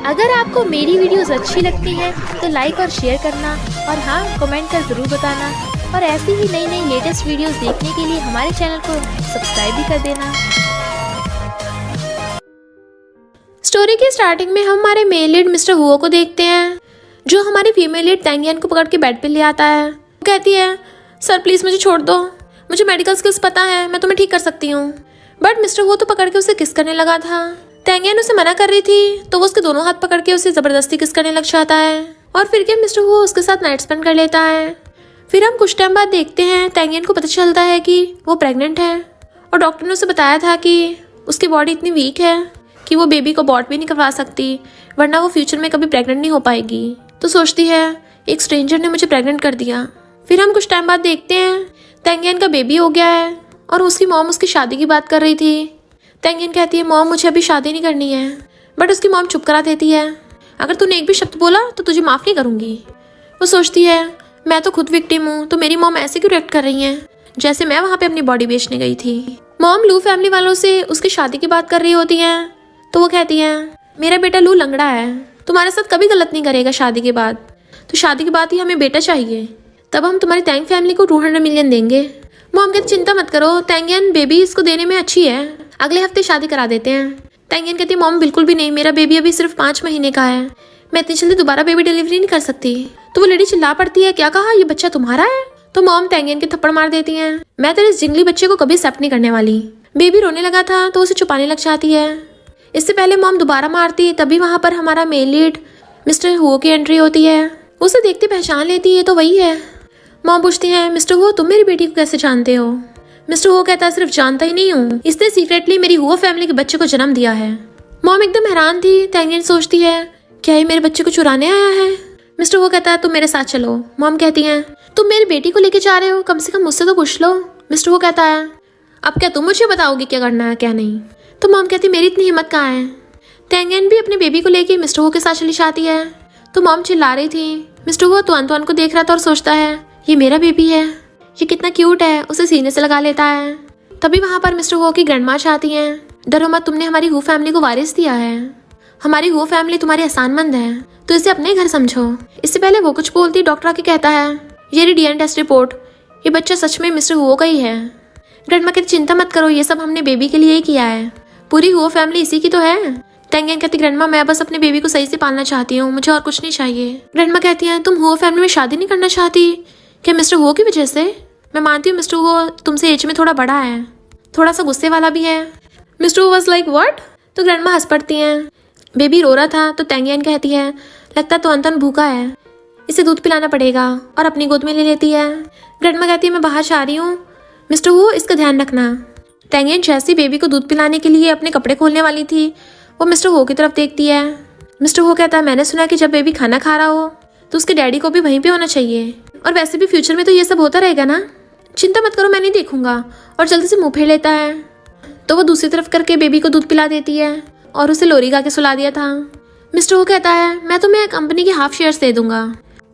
अगर आपको मेरी वीडियोस अच्छी लगती हैं तो लाइक और शेयर करना, और हाँ, कमेंट कर ज़रूर बताना। और ऐसी ही नई नई लेटेस्ट वीडियोस देखने के लिए हमारे चैनल को सब्सक्राइब भी कर देना। स्टोरी की स्टार्टिंग में हम हमारे मेल लीड मिस्टर हुओ को देखते हैं, जो हमारी फीमेल लीड तैंगियन को पकड़ के बेड पे ले आता है। वो कहती है, सर प्लीज़ मुझे छोड़ दो, मुझे मेडिकल स्किल्स पता है, मैं तुम्हें ठीक कर सकती हूँ। बट मिस्टर हुओ तो पकड़ के उसे किस करने लगा था। तैंगियन उसे मना कर रही थी तो वो उसके दोनों हाथ पकड़ के उसे ज़बरदस्ती किस करने लग जाता है, और फिर क्या मिस्टर हुओ उसके साथ नाइट स्पेंड कर लेता है। फिर हम कुछ टाइम बाद देखते हैं तैंगियन को पता चलता है कि वो प्रेग्नेंट है, और डॉक्टर ने उसे बताया था कि उसकी बॉडी इतनी वीक है कि वो बेबी को अबॉर्ट भी नहीं करवा सकती, वरना वो फ्यूचर में कभी प्रेग्नेंट नहीं हो पाएगी। तो सोचती है एक स्ट्रेंजर ने मुझे प्रेग्नेंट कर दिया। फिर हम कुछ टाइम बाद देखते हैं तैंगियन का बेबी हो गया है, और उसकी मॉम उसकी शादी की बात कर रही थी। तैंगियन कहती है, मॉम मुझे अभी शादी नहीं करनी है, बट उसकी मॉम चुप करा देती है, अगर तूने एक भी शब्द बोला तो तुझे माफ़ नहीं करूँगी। वो सोचती है मैं तो खुद विक्टिम हूँ, तो मेरी मॉम ऐसे क्यों रिएक्ट कर रही हैं जैसे मैं वहाँ पे अपनी बॉडी बेचने गई थी। मॉम लू फैमिली वालों से उसकी शादी की बात कर रही होती हैं, तो वो कहती है मेरा बेटा लू लंगड़ा है, तुम्हारे साथ कभी गलत नहीं करेगा शादी के बाद, तो शादी के बाद ही हमें बेटा चाहिए, तब हम तुम्हारी तैंग फैमिली को 200 मिलियन देंगे। मॉम कहती चिंता मत करो, तैंगियन बेबी इसको देने में अच्छी है, अगले हफ्ते शादी करा देते हैं। तैंगियन कहती है मॉम बिल्कुल भी नहीं, मेरा बेबी अभी सिर्फ 5 महीने का है, मैं इतनी जल्दी दोबारा बेबी डिलीवरी नहीं कर सकती। तो वो लेडी चिल्ला पड़ती है, क्या कहा, ये बच्चा तुम्हारा है? तो मॉम तैंगियन के थप्पड़ मार देती है, मैं तेरे इस जिंगली बच्चे को कभी एक्सेप्ट नहीं करने वाली। बेबी रोने लगा था तो उसे छुपाने लग जाती है। इससे पहले मॉम दोबारा मारती, तभी वहाँ पर हमारा मेल लीड मिस्टर हुओ की एंट्री होती है। उसे देखते पहचान लेती है, तो वही है। मॉम पूछती है, मिस्टर हुओ तुम मेरी बेटी को कैसे जानते हो? मिस्टर हुओ कहता है, सिर्फ जानता ही नहीं हूँ, इसने सीक्रेटली मेरी हुओ फैमिली के बच्चे को जन्म दिया है। मॉम एकदम हैरान थी। तैंगियन सोचती है क्या ये मेरे बच्चे को चुराने आया है? मिस्टर हुओ कहता है तुम मेरे साथ चलो। मॉम कहती है तुम मेरी बेटी को लेके जा रहे हो, कम से कम मुझसे तो पूछ लो। मिस्टर हुओ कहता है अब क्या तुम मुझे बताओगे क्या करना है क्या नहीं? तो मॉम कहती मेरी इतनी हिम्मत कहाँ है। तैंगियन भी अपने बेबी को लेके मिस्टर हुओ के साथ चली जाती है। तो मॉम चिल्ला रही थी। मिस्टर हुओ तो अंतवान को देख रहा था और सोचता है ये मेरा बेबी है, ये कितना क्यूट है, उसे सीने से लगा लेता है। तभी वहाँ पर मिस्टर हुओ की ग्रैंडमा आती हैं। डरो मत, तुमने हमारी हु फैमिली को वारिस दिया है, हमारी हु फैमिली तुम्हारी एहसानमंद है, तो इसे अपने घर समझो। इससे पहले वो कुछ बोलती, डॉक्टर आके कहता है ये रही डीएनए टेस्ट रिपोर्ट, ये बच्चा सच में मिस्टर हुओ का ही है। ग्रैंडमा कहती चिंता मत करो, ये सब हमने बेबी के लिए ही किया है, पूरी हुओ फैमिली इसी की तो है। तैंगियन कहती ग्रैंडमा मैं बस अपने बेबी को सही से पालना चाहती हूँ, मुझे और कुछ नहीं चाहिए। ग्रैंडमा कहती है तुम हुओ फैमिली में शादी नहीं करना चाहती क्या मिस्टर हुओ की वजह से? मैं मानती हूँ मिस्टर हुओ तुमसे एज में थोड़ा बड़ा है, थोड़ा सा गुस्से वाला भी है। मिस्टर हुओ वाज लाइक व्हाट? तो ग्रैंडमा हंस पड़ती हैं। बेबी रो रहा था तो तैंगियन कहती है लगता तो अंतन भूखा है, इसे दूध पिलाना पड़ेगा, और अपनी गोद में ले लेती है। ग्रैंडमा कहती है मैं बाहर जा रही हूँ, मिस्टर हुओ इसका ध्यान रखना। तैंगियन जैसी बेबी को दूध पिलाने के लिए अपने कपड़े खोलने वाली थी, वो मिस्टर हुओ की तरफ देखती है। मिस्टर हुओ कहता है मैंने सुना कि जब बेबी खाना खा रहा हो तो उसके डैडी को भी वहीं पे होना चाहिए, और वैसे भी फ्यूचर में तो ये सब होता रहेगा ना, चिंता मत करो मैं नहीं देखूंगा, और जल्दी से मुंह फेर लेता है। तो वो दूसरी तरफ करके बेबी को दूध पिला देती है और उसे लोरी गा के सुला दिया था। मिस्टर हुओ कहता है मैं तुम्हें कंपनी के हाफ शेयर्स दे दूंगा,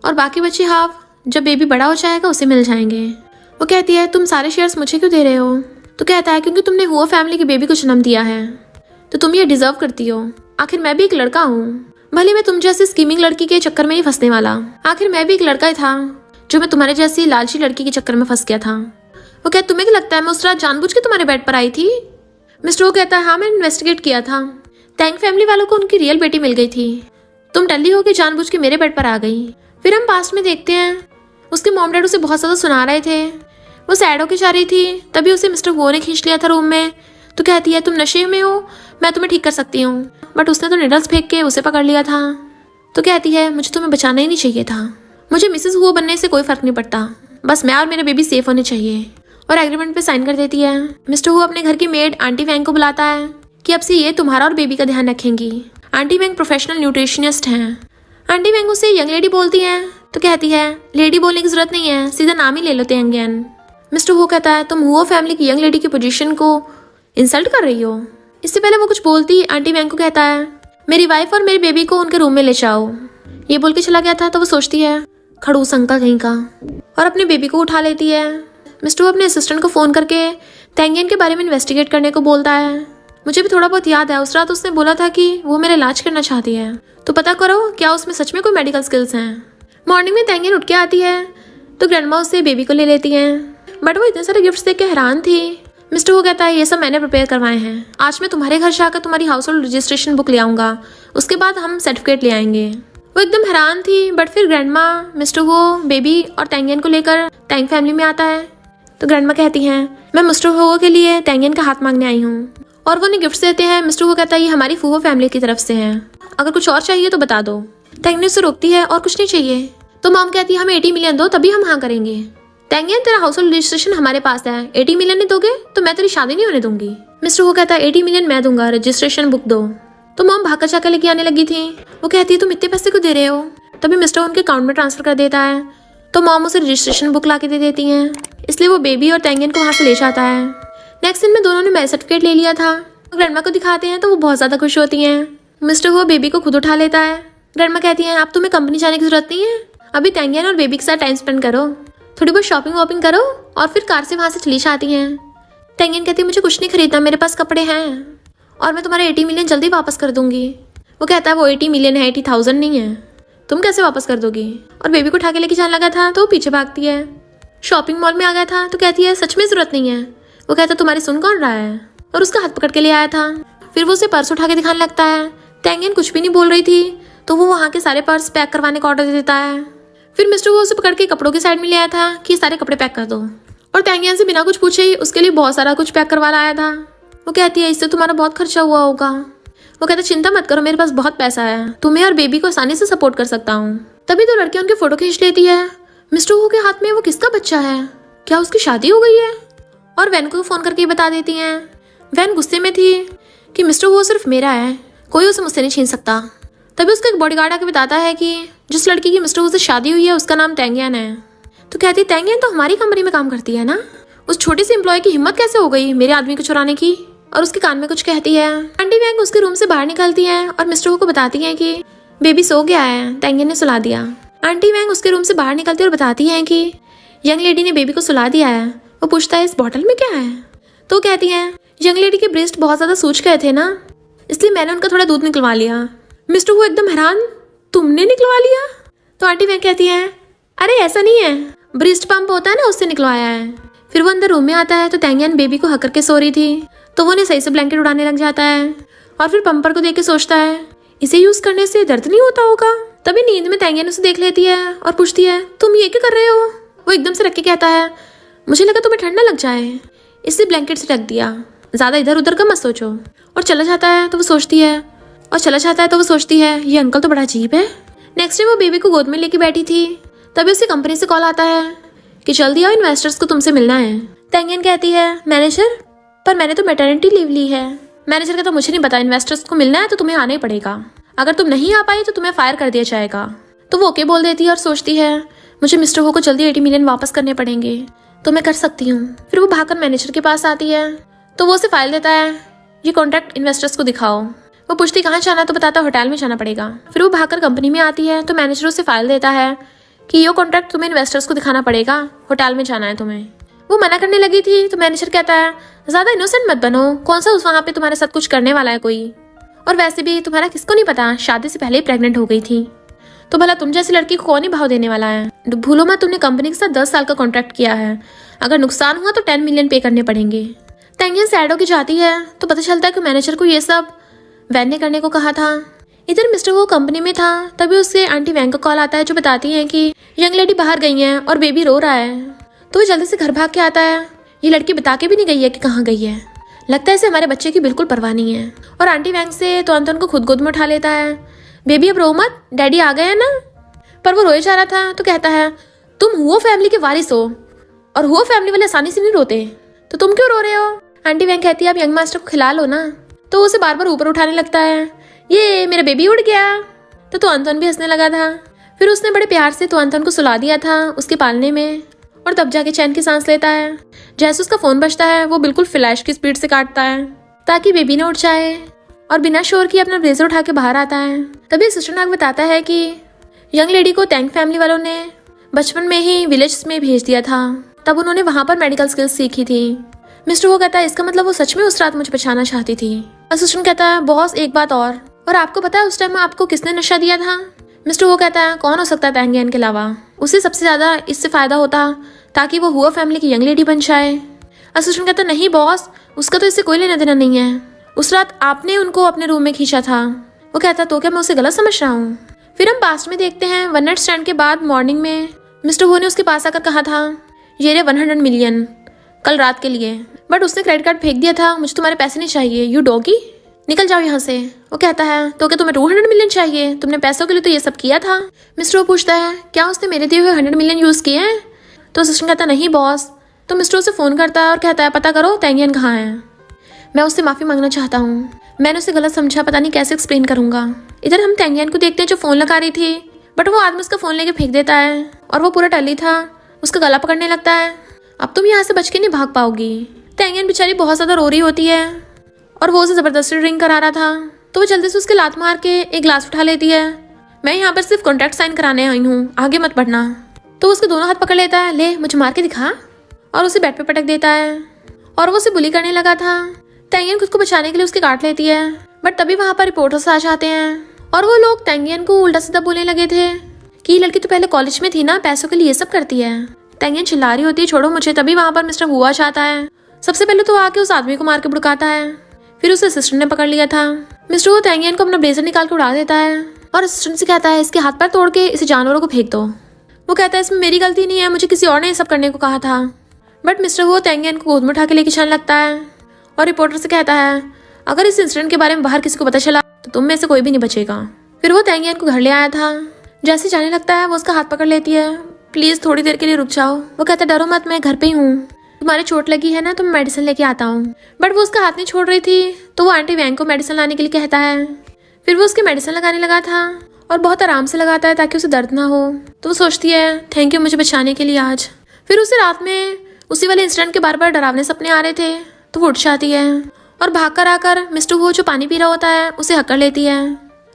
और बाकी बचे हाफ जब बेबी बड़ा हो जाएगा उसे मिल जाएंगे। वो कहती है तुम सारे शेयर्स मुझे क्यों दे रहे हो? तो कहता है क्योंकि तुमने हुओ फैमिली के बेबी को जन्म दिया है, तो तुम ये डिजर्व करती हो। आखिर मैं भी एक लड़का हूँ, भले मैं तुम जैसी स्कीमिंग लड़की के चक्कर में ही फंसने वाला, आखिर मैं भी एक लड़का ही था जो मैं तुम्हारे जैसी लालची लड़की के चक्कर में फंस गया था। वो कहता तुम्हें क्या लगता है मैं उस रात जानबूझ के तुम्हारे बेड पर आई थी? मिस्टर वो कहता है हाँ मैंने इन्वेस्टिगेट किया था, तैंग फैमिली वालों को उनकी रियल बेटी मिल गई थी, तुम टल्ली होकर जानबूझ के मेरे बेड पर आ गई। फिर हम पास्ट में देखते हैं उसके मॉम डैड उसे बहुत ज़्यादा सुना रहे थे, वो सैड होकर जा रही थी, तभी उसे मिस्टर हुओ ने खींच लिया था रूम में। तो कहती है तुम नशे में हो, मैं तुम्हें ठीक कर सकती हूँ, बट उसने तो निडल्स फेंक के उसे पकड़ लिया था। तो कहती है मुझे तुम्हें बचाना ही नहीं चाहिए था, मुझे मिसेस हुओ बनने से कोई फर्क नहीं पड़ता, बस मैं और मेरे बेबी सेफ होने चाहिए, और एग्रीमेंट पे साइन कर देती है। मिस्टर हुओ अपने घर की मेड आंटी वैंग को बुलाता है कि अब से ये तुम्हारा और बेबी का ध्यान रखेंगी। आंटी वैंग प्रोफेशनल न्यूट्रिशनिस्ट हैं। आंटी वैंग उसे यंग लेडी बोलती है, तो कहती है लेडी बोलने की जरूरत नहीं है, सीधा नाम ही ले लो तैंगियन। मिस्टर हुओ कहता है तुम हुओ फैमिली की यंग लेडी की पोजीशन को इंसल्ट कर रही हो। इससे पहले वो कुछ बोलती आंटी वैंग को कहता है मेरी वाइफ और मेरे बेबी को उनके रूम में ले जाओ। ये बोल के चला गया था तो वो सोचती है खड़ूस अंकल कहीं का, और अपने बेबी को उठा लेती है। मिस्टर वो अपने असिस्टेंट को फ़ोन करके तैंगियन के बारे में इन्वेस्टिगेट करने को बोलता है। मुझे भी थोड़ा बहुत याद है, उस रात उसने बोला था कि वो मेरा इलाज करना चाहती है, तो पता करो क्या उसमें सच में कोई मेडिकल स्किल्स हैं। मॉर्निंग में तैंगियन उठ के आती है तो ग्रैंडमा उससे बेबी को ले लेती हैं, बट वो इतने सारे गिफ्ट्स देख के हैरान थी। मिस्टर वो कहता है ये सब मैंने प्रिपेयर करवाए हैं, आज मैं तुम्हारे घर से आकर तुम्हारी हाउस होल्ड रजिस्ट्रेशन बुक ले आऊँगा, उसके बाद हम सर्टिफिकेट ले आएंगे। वो एकदम हैरान थी, बट फिर ग्रैंडमा मिस्टर वो बेबी और तैंगियन को लेकर टैंग फैमिली में आता है। तो ग्रैंडमा कहती हैं मैं मिस्टर हो के लिए तैंगियन का हाथ मांगने आई हूँ, और वो उन्हें गिफ्ट्स देते हैं। मिस्टर वो कहता है ये हमारी फूफो फैमिली की तरफ से है, अगर कुछ और चाहिए तो बता दो। तैंगियन उसे रोकती है और कुछ नहीं चाहिए, तो मॉम कहती है हमें 80 मिलियन दो तभी हम हाँ करेंगे। तैंगियन तेरा हाउस होल्ड रजिस्ट्रेशन हमारे पास है, 80 मिलियन नहीं दोगे तो मैं तेरी शादी नहीं होने दूंगी। मिस्टर वो कहता है 80 मिलियन मैं दूंगा, रजिस्ट्रेशन बुक दो। तो मॉम भागकर जाकर लेके आने लगी थी। वो कहती है तुम इतने पैसे क्यों दे रहे हो, तभी मिस्टर उनके अकाउंट में ट्रांसफर कर देता है। तो मॉम उसे रजिस्ट्रेशन बुक ला के दे देती हैं, इसलिए वो बेबी और तैंगियन को वहाँ से ले जाता है। नेक्स्ट दिन में दोनों ने मैरिज सर्टिफिकेट ले लिया था। ग्रैंडमा को दिखाते हैं तो वो बहुत ज़्यादा खुश होती हैं। मिस्टर वो बेबी को खुद उठा लेता है। ग्रैंडमा कहती हैं अब तुम्हें कंपनी जाने की जरूरत नहीं है, अभी तैंगियन और बेबी के साथ टाइम स्पेंड करो, थोड़ी बहुत शॉपिंग वॉपिंग करो, और फिर कार से वहाँ से चली जाती हैं। तैंगियन कहती है मुझे कुछ नहीं खरीदना, मेरे पास कपड़े हैं और मैं तुम्हारे 80 मिलियन जल्दी वापस कर दूंगी। वो कहता है वो 80 मिलियन है, 80,000 नहीं है, तुम कैसे वापस कर दोगी। और बेबी को उठा के लेके जाने लगा था तो वो पीछे भागती है। शॉपिंग मॉल में आ गया था तो कहती है सच में ज़रूरत नहीं है। वो कहता है तुम्हारी सुन कौन रहा है, और उसका हाथ पकड़ के ले आया था। फिर वो उसे पर्स उठा के दिखाने लगता है। तैंगियन कुछ भी नहीं बोल रही थी, तो वो वहाँ के सारे पर्स पैक करवाने का ऑर्डर दे देता है। फिर मिस्टर वो उसे पकड़ के कपड़ों की साइड में ले आया था कि ये सारे कपड़े पैक कर दो, और तैंगियन से बिना कुछ पूछे ही उसके लिए बहुत सारा कुछ पैक करवा लाया था। वो कहती है इससे तुम्हारा बहुत खर्चा हुआ होगा। वो कहता है चिंता मत करो, मेरे पास बहुत पैसा है, तुम्हें और बेबी को आसानी से सपोर्ट कर सकता हूँ। तभी तो लड़की उनके फोटो खींच लेती है। मिस्टर वो के हाथ में वो किसका बच्चा है, क्या उसकी शादी हो गई है। और वैन को फोन करके बता देती हैं। वैन गुस्से में थी कि मिस्टर वो सिर्फ मेरा है, कोई उसे मुझसे नहीं छीन सकता। तभी उसका एक बॉडीगार्ड आके बताता है कि जिस लड़की की मिस्टर वो से शादी हुई है उसका नाम तैंगियन है। तो कहती है तैंगियन तो हमारी कंपनी में काम करती है ना, उस छोटी सी एम्प्लॉय की हिम्मत कैसे हो गई मेरे आदमी को चुराने की। और उसके कान में कुछ कहती है। आंटी वैंग उसके रूम से बाहर निकलती है और मिस्टर वो को बताती है कि बेबी सो गया है, तैंगियन ने सुला दिया। आंटी वैंग उसके रूम से बाहर निकलती है और बताती है कि यंग लेडी ने बेबी को सुला दिया है। वो पूछता है इस बॉटल में क्या है, तो कहती है यंग लेडी के ब्रेस्ट बहुत ज्यादा सूज गए थे ना, इसलिए मैंने उनका थोड़ा दूध निकलवा लिया। मिस्टर वो एकदम हैरान, तुमने निकलवा लिया। तो आंटी वैंग कहती है अरे ऐसा नहीं है, ब्रेस्ट पंप होता है ना उससे निकलवाया है। फिर वो अंदर रूम में आता है तो तैंगियन बेबी को हक करके सो रही थी, तो वो उन्हें सही से ब्लैंकेट उड़ाने लग जाता है। और फिर पंपर को देख के सोचता है इसे यूज करने से दर्द नहीं होता होगा। तभी नींद में तैंगियन उसे देख लेती है और पूछती है तुम ये क्या कर रहे हो। वो एकदम से रख के कहता है मुझे लगा तुम्हें ठंड ना लग जाए, इसलिए ब्लैंकेट से ढक दिया, ज्यादा इधर उधर का मत सोचो। और चला जाता है तो वो सोचती है ये अंकल तो बड़ा अजीब है। नेक्स्ट डे वो बेबी को गोद में लेके बैठी थी, तभी उसकी कंपनी से कॉल आता है कि जल्दी आओ, इन्वेस्टर्स को तुमसे मिलना है। तैंगियन कहती है मैनेजर पर मैंने तो मैटरनिटी लीव ली है। मैनेजर कहता मुझे नहीं पता, इन्वेस्टर्स को मिलना है तो तुम्हें आना ही पड़ेगा, अगर तुम नहीं आ पाई तो तुम्हें फायर कर दिया जाएगा। तो वो ओके बोल देती है और सोचती है मुझे मिस्टर वो को जल्दी 80 मिलियन वापस करने पड़ेंगे, तो मैं कर सकती हूँ। फिर वो भागकर मैनेजर के पास आती है तो वो उसे फाइल देता है, ये कॉन्ट्रैक्ट इन्वेस्टर्स को दिखाओ। वो पूछती कहाँ जाना, तो बताता होटल में जाना पड़ेगा। फिर वो भागकर कंपनी में आती है तो मैनेजर उसे फाइल देता है कि ये कॉन्ट्रैक्ट तुम्हें इन्वेस्टर्स को दिखाना पड़ेगा, होटल में जाना है तुम्हें। वो मना करने लगी थी तो मैनेजर कहता है ज्यादा इनोसेंट मत बनो, कौन सा उस वहाँ पे तुम्हारे साथ कुछ करने वाला है कोई, और वैसे भी तुम्हारा किसको नहीं पता शादी से पहले ही प्रेग्नेंट हो गई थी, तो भला तुम जैसी लड़की को कौन ही भाव देने वाला है। भूलो मत तुमने कंपनी के साथ 10 साल का कॉन्ट्रैक्ट किया है, अगर नुकसान हुआ तो 10 मिलियन पे करने पड़ेंगे। तैंगियन सैड होकर जाती है तो पता चलता है कि मैनेजर को ये सब वैन ने करने को कहा था। इधर मिस्टर वो कंपनी में था, तभी उससे आंटी वैंग का कॉल आता है जो बताती है कि यंग लेडी बाहर गई है और बेबी रो रहा है। तो वो जल्दी से घर भाग के आता है, ये लड़की बता के भी नहीं गई है कि कहाँ गई है, लगता है इसे हमारे बच्चे की बिल्कुल परवाह नहीं है। और आंटी वैंग से तो अंतन को खुद गोद में उठा लेता है, बेबी अब रो मत, डैडी आ गए हैं ना। पर वो रोए जा रहा था तो कहता है तुम हुओ फैमिली के वारिस हो और हुओ फैमिली वाले आसानी से नहीं रोते, तो तुम क्यों रो रहे हो। आंटी वैंग कहती है आप यंग मास्टर को खिला लो ना। तो उसे बार बार ऊपर उठाने लगता है, ये मेरा बेबी उड़ गया। तो अंतन भी हंसने लगा था। फिर उसने बड़े प्यार से तो अंतन को सुला दिया था उसके पालने में, और तब जाके चैन की सांस लेता है। जैसे उसका फोन बजता है वो बिल्कुल फ्लैश की स्पीड से काटता है ताकि बेबी ना उठ जाए, और बिना शोर किए अपना ब्लेजर उठा के बाहर आता है। तभी सिस्टर नाग बताता है कि यंग लेडी को टैंग फैमिली वालों ने बचपन में ही विलेज में भेज दिया था, तब उन्होंने वहां पर मेडिकल स्किल्स सीखी थी। मिस्टर वो कहता है इसका मतलब वो सच में उस रात मुझे बचाना चाहती थी। असिस्टेंट कहता है बॉस एक बात और आपको पता है उस टाइम आपको किसने नशा दिया था? मिस्टर वो कहता है कौन हो सकता है तैंग यान के अलावा, उसे सबसे ज़्यादा इससे फ़ायदा होता ताकि वो हुआ फैमिली की यंग लेडी बन जाए। असिस्टेंट कहता है नहीं बॉस, उसका तो इससे कोई लेना देना नहीं है, उस रात आपने उनको अपने रूम में खींचा था। वो कहता है तो क्या मैं उसे गलत समझ रहा हूँ? फिर हम पास्ट में देखते हैं 1 नाइट स्टैंड के बाद मॉर्निंग में मिस्टर वो ने उसके पास आकर कहा था ये रहे 100 मिलियन कल रात के लिए, बट उसने क्रेडिट कार्ड फेंक दिया था, मुझे तुम्हारे पैसे नहीं चाहिए, यू डॉगी निकल जाओ यहाँ से। वो कहता है तो क्या तुम्हें 200 मिलियन चाहिए? तुमने पैसों के लिए तो ये सब किया था। मिस्टर वो पूछता है क्या उसने मेरे दिए हुए 100 मिलियन यूज़ किए हैं? तो असिस्टेंट कहता नहीं बॉस। तो मिस्टर उसे फ़ोन करता है और कहता है पता करो तैंग यान कहाँ है, मैं उससे माफ़ी मांगना चाहता हूँ, मैंने उसे गलत समझा, पता नहीं कैसे एक्सप्लेन करूँगा। इधर हम तैंग यान को देखते हैं जो फ़ोन लगा रही थी, बट वो आदमी उसका फ़ोन लेके फेंक देता है और वो पूरा टल्ली था, उसका गला पकड़ने लगता है। अब तुम यहाँ से बच के नहीं भाग पाओगी। तैंग यान बेचारी बहुत ज़्यादा रो रही होती है और वो उसे ज़बरदस्ती ड्रिंक करा रहा था, तो वो जल्दी से उसके लात मार के एक ग्लास उठा लेती है। मैं यहाँ पर सिर्फ कॉन्ट्रैक्ट साइन कराने आई हूँ, आगे मत बढ़ना। तो उसके दोनों हाथ पकड़ लेता है, ले मुझे मार के दिखा, और उसे बेड पे पटक देता है और वो उसे बुली करने लगा था। तैंग यान खुद को बचाने के लिए उसके काट लेती है, बट तभी वहाँ पर रिपोर्टर्स आ जाते हैं और वो लोग तैंग यान को उल्टा सीधा बोलने लगे थे कि ये लड़की तो पहले कॉलेज में थी ना, पैसों के लिए ये सब करती है। तैंग यान चिल्ला रही होती है छोड़ो मुझे, तभी वहाँ पर मिस्टर हुआ चाहता है। सबसे पहले तो आके उस आदमी को मार के भुड़काता है, फिर उसे असिस्टेंट ने पकड़ लिया था। मिस्टर वो तैंग यान को अपना ब्लेजर निकाल के उड़ा देता है और असिस्टेंट से कहता है इसके हाथ पैर तोड़ के इसे जानवरों को फेंक दो। वो कहता है इसमें मेरी गलती नहीं है, मुझे किसी और ने ये सब करने को कहा था। बट मिस्टर वो तैंग यान को गोद में उठा के लेके चलने लगता है और रिपोर्टर से कहता है अगर इस इंसिडेंट के बारे में बाहर किसी को पता चला तो तुम में से कोई भी नहीं बचेगा। फिर वो तैंग यान को घर ले आया था, जैसे जाने लगता है वो उसका हाथ पकड़ लेती है, प्लीज थोड़ी देर के लिए रुक जाओ। वो कहता है डरो मत, मैं घर पे ही हूँ, तुम्हारे चोट लगी है ना तो मैं मेडिसिन लेके आता हूँ। बट वो उसका हाथ नहीं छोड़ रही थी, तो वो आंटी वैंग को मेडिसिन लाने के लिए कहता है। फिर वो उसके मेडिसिन लगाने लगा था और बहुत आराम से लगाता है ताकि उसे दर्द ना हो। तो वो सोचती है थैंक यू मुझे बचाने के लिए आज। फिर उसे रात में उसी वाले इंसिडेंट के बार बार डरावने सपने आ रहे थे, तो वो उठ जाती है और भाग कर आकर मिस्टर वो जो पानी पी रहा होता है उसे हकड़ लेती है।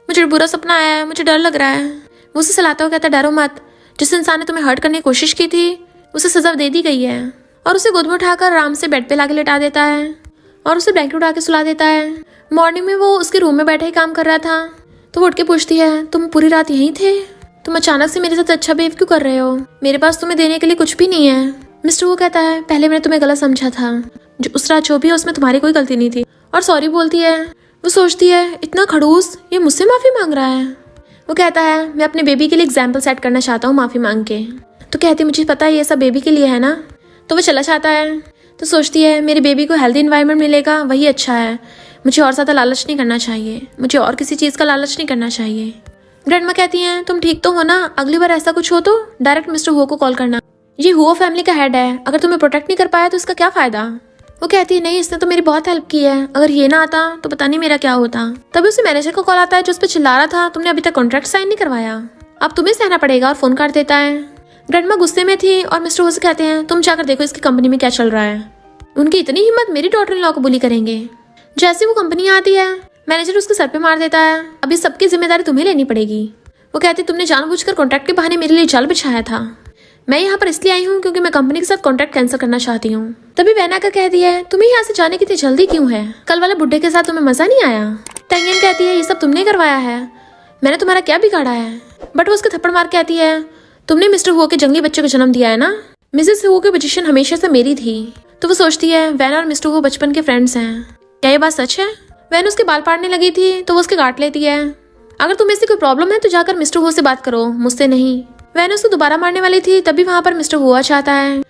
मुझे बुरा सपना आया है, मुझे डर लग रहा है। वो उसे सलाता हुआ कहता है डरो मत, जिस इंसान ने तुम्हें हर्ट करने की कोशिश की थी उसे सजा दे दी गई है। और उसे गोद में उठाकर आराम से बेड पे लाके लेटा देता है और उसे ब्लैंकेट उठा के सुला देता है। मॉर्निंग में वो उसके रूम में बैठे ही काम कर रहा था, तो वो उठ के पूछती है तुम पूरी रात यहीं थे? तुम अचानक से मेरे साथ अच्छा बिहेव क्यों कर रहे हो? मेरे पास तुम्हें देने के लिए कुछ भी नहीं है। मिस्टर वो कहता है पहले मैंने तुम्हें गलत समझा था, जो उस रात जो भी है उसमें तुम्हारी कोई गलती नहीं थी, और सॉरी बोलती है। वो सोचती है इतना खड़ूस, ये मुझसे माफ़ी मांग रहा है। वो कहता है मैं अपने बेबी के लिए एग्जाम्पल सेट करना चाहता हूँ माफ़ी मांग के। तो कहती मुझे पता है ये सब बेबी के लिए है ना। तो वो चला जाता है, तो सोचती है मेरे बेबी को हेल्दी इन्वायरमेंट मिलेगा वही अच्छा है, मुझे और ज़्यादा लालच नहीं करना चाहिए, मुझे और किसी चीज़ का लालच नहीं करना चाहिए। ग्रैंडमा कहती हैं तुम ठीक तो हो ना, अगली बार ऐसा कुछ हो तो डायरेक्ट मिस्टर हुओ को कॉल करना, ये हुओ फैमिली का हेड है, अगर तुम्हें प्रोटेक्ट नहीं कर पाया तो इसका क्या फ़ायदा। वो कहती है नहीं इसने तो मेरी बहुत हेल्प की है, अगर ये ना आता तो पता नहीं मेरा क्या होता। तभी उसे मैनेजर को कॉल आता है जो उस पर चिल्ला रहा था तुमने अभी तक कॉन्ट्रैक्ट साइन नहीं करवाया, अब तुम्हें सहना पड़ेगा, और फोन काट देता है। ग्रैंडमा गुस्से में थी और मिस्टर हो से कहते हैं तुम जाकर देखो इसकी कंपनी में क्या चल रहा है, उनकी इतनी हिम्मत मेरी डॉटर इन लॉ को बुली करेंगे। जैसे वो कंपनी आती है मैनेजर उसके सर पे मार देता है, अभी सबकी जिम्मेदारी तुम्हें लेनी पड़ेगी। वो कहती तुमने जानबूझकर कॉन्ट्रैक्ट के बहाने मेरे लिए जाल बिछाया था, मैं यहाँ पर इसलिए आई हूँ क्योंकि मैं कंपनी के साथ कॉन्ट्रैक्ट कैंसिल करना चाहती हूँ। तभी वैन आकर कहती है तुम्हें यहाँ से जाने की इतनी जल्दी क्यों है, कल वाले बुड्ढे के साथ तुम्हें मजा नहीं आया। तैंग यान कहती है ये सब तुमने करवाया है, मैंने तुम्हारा क्या बिगाड़ा है। बट वो उसके थप्पड़ मार के कहती है तुमने मिस्टर हुओ के जंगली बच्चे को जन्म दिया है ना, मिसेस हुओ की पोजीशन हमेशा से मेरी थी। तो वो सोचती है वैन और मिस्टर हुओ बचपन के फ्रेंड्स हैं, क्या ये बात सच है। वैन उसके बाल पाड़ने लगी थी तो वो उसके काट लेती है, अगर तुम्हें इससे कोई प्रॉब्लम है तो जाकर मिस्टर हुओ से बात करो, मुझसे नहीं। वैन उसको दोबारा मारने वाली थी, तभी वहाँ पर मिस्टर हुआ चाहता है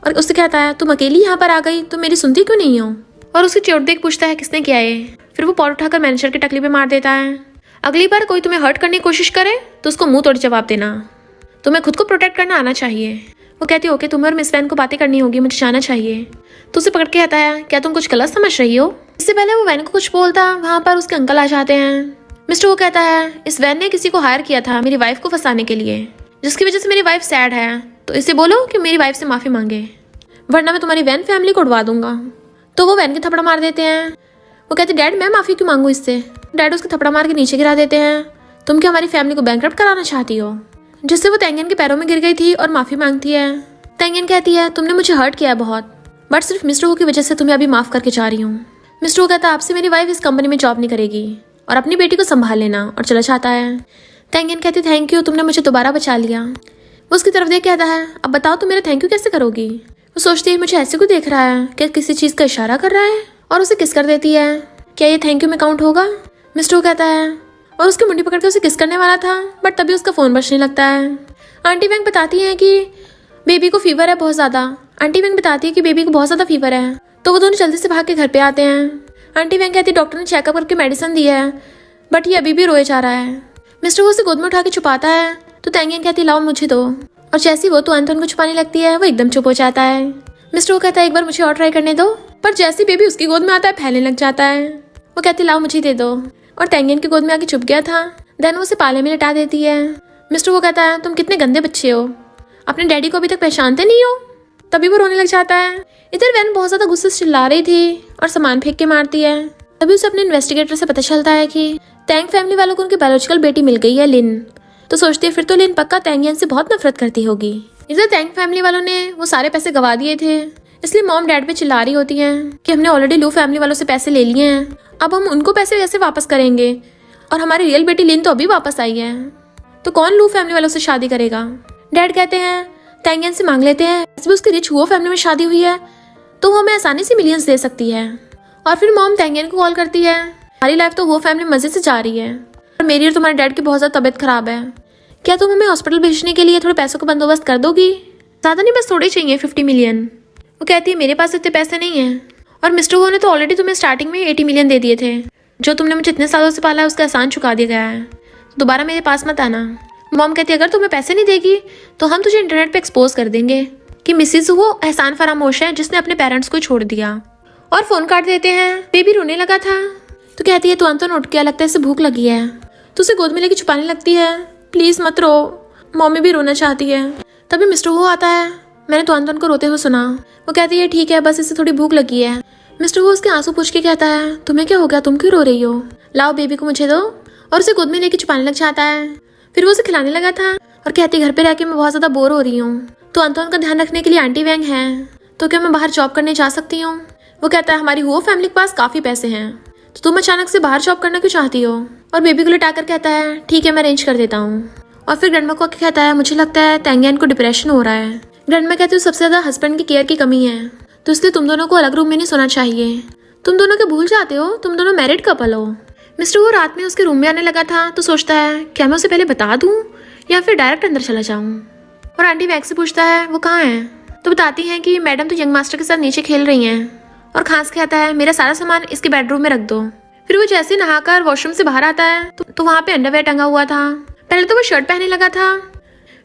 और उससे कहता है तुम अकेली यहाँ पर आ गई, तुम मेरी सुनती क्यों नहीं हो। और उसकी चोट देख पूछता है किसने किया है। फिर वो पॉट उठाकर मैनेजर की टकली पे मार देता है, अगली बार कोई तुम्हें हर्ट करने की कोशिश करे तो उसको मुंह तोड़ जवाब देना, तुम्हें खुद को प्रोटेक्ट करना आना चाहिए। वो कहती है ओके तुम्हें और मिस वैन को बातें करनी होगी, मुझे जाना चाहिए। तो उसे पकड़ के कहता है क्या तुम कुछ गलत समझ रही हो। इससे पहले वो वैन को कुछ बोलता वहाँ पर उसके अंकल आ जाते हैं। मिस्टर वो कहता है इस वैन ने किसी को हायर किया था मेरी वाइफ को फंसाने के लिए, जिसकी वजह से मेरी वाइफ सैड है, तो इसे बोलो कि मेरी वाइफ से माफ़ी मांगे वरना मैं तुम्हारी वैन फैमिली को उड़वा दूंगा। तो वो वैन के थप्पड़ मार देते हैं। वो कहते डैड मैं माफ़ी क्यों मांगू इससे। डैड उसके थप्पड़ मार के नीचे गिरा देते हैं, तुम क्या हमारी फैमिली को बैंकरप्ट कराना चाहती हो। जिससे वो तैंग यान के पैरों में गिर गई थी और माफ़ी मांगती है। तैंग यान कहती है तुमने मुझे हर्ट किया है बहुत, बट सिर्फ मिस्टर हो की वजह से तुम्हें अभी माफ़ करके जा रही हूँ। मिस्टर वो कहता है आपसे मेरी वाइफ इस कंपनी में जॉब नहीं करेगी और अपनी बेटी को संभाल लेना, और चला जाता है। तैंगियन कहती थैंक यू, तुमने मुझे दोबारा बचा लिया। वो उसकी तरफ देख कहता है अब बताओ तुम मेरा थैंक यू कैसे करोगी। वो सोचती है मुझे ऐसे क्यों देख रहा है, क्या किसी चीज़ का इशारा कर रहा है, और उसे किस कर देती है। क्या ये थैंक यू में काउंट होगा? मिस्टर वो कहता है, और उसकी मुंडी पकड़ के उसे किस करने वाला था, बट तभी उसका फ़ोन बजने लगता है। आंटी वैंग बताती है कि बेबी को फीवर है बहुत ज़्यादा। आंटी वैंग बताती है कि बेबी को बहुत ज़्यादा फीवर है, तो वो दोनों जल्दी से भाग के घर पे आते हैं। आंटी वैंग कहती है डॉक्टर ने चेकअप करके मेडिसिन दी है, बट ये अभी भी रोए जा रहा है। मिस्टर वो उसे गोद में उठा के छुपाता है, तो तैंगियन कहती है लाओ मुझे दो, और जैसी वो तो अंतन को छुपाने लगती है वो एकदम चुप हो जाता है। मिस्टर वो कहता है एक बार मुझे और ट्राई करने दो, पर जैसी बेबी उसकी गोद में आता है फैलने लग जाता है। वो कहती है लाओ मुझे दे दो, और तैंगियन की गोद में आके छुप गया था। देन वो उसे पाले में लिटा देती है। मिस्टर वो कहता है तुम कितने गंदे बच्चे हो, अपने डैडी को अभी तक पहचानते नहीं हो। तभी वो रोने लग जाता है। इधर वैन बहुत ज़्यादा गुस्से से चिल्ला रही थी और सामान फेंक के मारती है। तभी उसे अपने इन्वेस्टिगेटर से पता चलता है कि तैंग फैमिली वालों को उनकी बायोलॉजिकल बेटी मिल गई है लिन। तो सोचती है फिर तो लिन पक्का तैंगियन से बहुत नफरत करती होगी। इधर तैंग फैमिली वालों ने वो सारे पैसे गवा दिए थे, इसलिए मॉम डैड पे चिल्ला रही होती हैं कि हमने ऑलरेडी लू फैमिली वालों से पैसे ले लिए हैं, अब हम उनको पैसे कैसे वापस करेंगे, और हमारी रियल बेटी लिन तो अभी वापस आई है, तो कौन लू फैमिली वालों से शादी करेगा। डैड कहते हैं तैंगियन से मांग लेते हैं, वैसे भी उसकी रिच हुओ फैमिली में शादी हुई है तो वो हमें आसानी से मिलियंस दे सकती है। और फिर मॉम तैंगियन को कॉल करती है, हमारी लाइफ तो वो फैमिली मजे से जा रही है, और मेरी और तुम्हारे डैड की बहुत ज़्यादा तबीयत खराब है, क्या तुम हमें हॉस्पिटल भेजने के लिए थोड़े पैसों का बंदोबस्त कर दोगी? ज़्यादा नहीं, बस थोड़े चाहिए 50 मिलियन। वो कहती है मेरे पास इतने पैसे नहीं हैं, और मिस्टर वो ने तो ऑलरेडी तुम्हें स्टार्टिंग में 80 मिलियन दे दिए थे, जो तुमने मुझे इतने सालों से पाला है उसका एहसान चुका दिया गया है, तो दोबारा मेरे पास मत आना। मॉम कहती है अगर तुम्हें पैसे नहीं देगी तो हम तुझे इंटरनेट पे एक्सपोज कर देंगे कि मिसिज वो एहसान फरामोश है जिसने अपने पेरेंट्स को छोड़ दिया, और फोन काट देते हैं। बेबी रोने लगा था, तो कहती है तू अंतन उठ गया, लगता है इसे भूख लगी है, तो उसे गोद में लेके छुपाने लगती है, प्लीज मत रो, मम्मी भी रोना चाहती है। तभी मिस्टर वो आता है, मैंने तो अंतन को रोते हुए सुना। वो कहती है ठीक है, बस इसे थोड़ी भूख लगी है। मिस्टर वो उसके आंसू पूछ के कहता है तुम्हें क्या हो गया, तुम क्यों रो रही हो, लाओ बेबी को मुझे दो, और उसे गोद में लेके छुपाने लग जाता है। फिर वो उसे खिलाने लगा था और कहती घर पे रह के मैं बहुत ज्यादा बोर हो रही हूँ, तो अंतोन का ध्यान रखने के लिए आंटी वैंग है, तो क्या मैं बाहर जॉब करने जा सकती हूँ? वो कहता है हमारी हुओ फैमिली के पास काफी पैसे हैं, तो तुम अचानक से बाहर जॉब करना क्यों चाहती हो? और बेबी को लिटा कर कहता है ठीक है मैं अरेंज कर देता हूँ। और फिर ग्रैंडमा को आके कहता है मुझे लगता है तैंगियन को डिप्रेशन हो रहा है। ग्रैंडमा कहती है सबसे ज्यादा हस्बैंड की केयर की कमी है, तो इसलिए तुम दोनों को अलग रूम में नहीं सोना चाहिए, तुम दोनों के भूल जाते हो तुम दोनों मैरिड कपल हो। मिस्टर वो रात में उसके रूम में आने लगा था, तो सोचता है क्या मैं उसे पहले बता दूं या फिर डायरेक्ट अंदर चला जाऊं। और आंटी वैग से पूछता है वो कहाँ है, तो बताती हैं कि मैडम तो यंग मास्टर के साथ नीचे खेल रही हैं, और खांस कहता है मेरा सारा सामान इसके बेडरूम में रख दो। फिर वो जैसे नहाकर वॉशरूम से बाहर आता है तो वहाँ पे अंडरवेयर टंगा हुआ था। पहले तो वो शर्ट पहनने लगा था,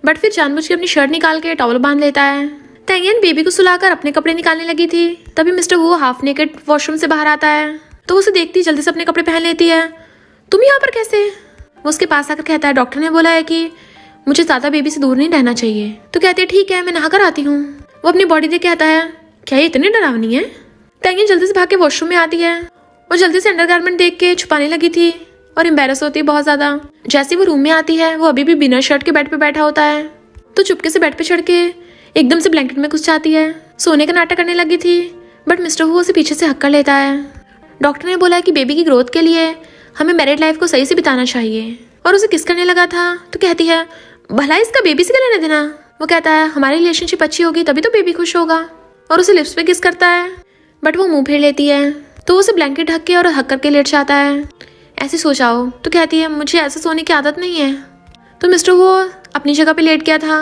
बट फिर जानबूझ के अपनी शर्ट निकाल के टॉवल बांध लेता है। तैंगियन बेबी को सुलाकर अपने कपड़े निकालने लगी थी, तभी मिस्टर वो हाफ नेकेड वॉशरूम से बाहर आता है, तो उसे देखती जल्दी से अपने कपड़े पहन लेती है। तुम यहाँ पर कैसे? वो उसके पास आकर कहता है डॉक्टर ने बोला है कि मुझे ज़्यादा बेबी से दूर नहीं रहना चाहिए। तो कहती है ठीक है मैं नहाकर आती हूँ। वो अपनी बॉडी देख कहता है क्या ये इतनी डरावनी है? तैंगियन जल्दी से भाग के वॉशरूम में आती है और जल्दी से अंडरगारमेंट देख के छुपाने लगी थी और एम्बेरस होती है बहुत ज़्यादा। जैसे वो रूम में आती है वो अभी भी बिना शर्ट के बेड पे बैठा होता है, तो चुपके से बेड पे चढ़ के एकदम से ब्लैंकेट में घुस जाती है। सोने का नाटक करने लगी थी, बट मिस्टर वो उसे पीछे से हक कर लेता है। डॉक्टर ने बोला कि बेबी की ग्रोथ के लिए हमें मैरिड लाइफ को सही से बिताना चाहिए, और उसे किस करने लगा था तो कहती है भला इसका बेबी से क्या लेना देना। वो कहता है हमारी रिलेशनशिप अच्छी होगी तभी तो बेबी खुश होगा, और उसे लिप्स पे किस करता है, बट वो मुंह फेर लेती है, तो उसे ब्लैंकेट ढक के और हक करके लेट जाता है। ऐसे सो जाओ, तो कहती है मुझे ऐसे सोने की आदत नहीं है। तो मिस्टर वो अपनी जगह पे लेट गया था,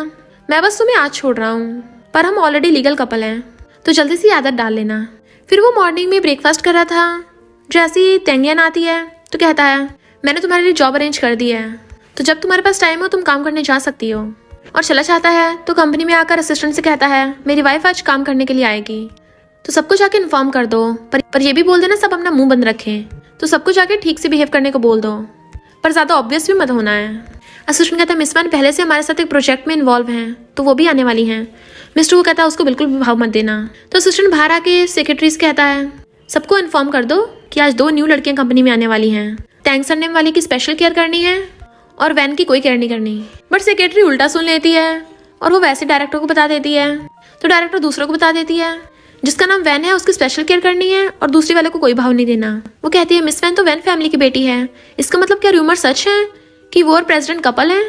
मैं बस तुम्हें आज छोड़ रहा हूँ, पर हम ऑलरेडी लीगल कपल हैं, तो जल्दी से आदत डाल लेना। फिर वो मॉर्निंग में ब्रेकफास्ट कर रहा था, जैसे ही तैंगियन आती है तो कहता है मैंने तुम्हारे लिए जॉब अरेंज कर दी है, तो जब तुम्हारे पास टाइम हो तुम काम करने जा सकती हो। और चला जाता है तो कंपनी में आकर असिस्टेंट से कहता है मेरी वाइफ आज काम करने के लिए आएगी, तो सबको जाके इन्फॉर्म कर दो, पर ये भी बोल देना सब अपना मुंह बंद रखें, तो सबको जाके ठीक से बिहेव करने को बोल दो, पर ज़्यादा ऑब्वियस भी मत होना है। असिस्टेंट कहता है मिस वन पहले से हमारे साथ एक प्रोजेक्ट में इन्वॉल्व हैं, तो वो भी आने वाली हैं। मिस्टर वो कहता है उसको बिल्कुल भी भाव मत देना। तो असिस्टेंट बाहर आके सेक्रेटरी से कहता है सबको इन्फॉर्म कर दो कि आज 2 न्यू लड़कियां कंपनी में आने वाली हैं, टैंक सरनेम वाली की स्पेशल केयर करनी है और वैन की कोई केयर नहीं करनी। बट सेक्रेटरी उल्टा सुन लेती है और वो वैसे डायरेक्टर को बता देती है, तो डायरेक्टर दूसरों को बता देती है। जिसका नाम वैन है उसकी स्पेशल केयर करनी है और दूसरी वाले को कोई भाव नहीं देना। वो कहती है मिस वैन तो वैन फैमिली की बेटी है, इसका मतलब क्या रूमर सच है कि वो और प्रेसिडेंट कपल है?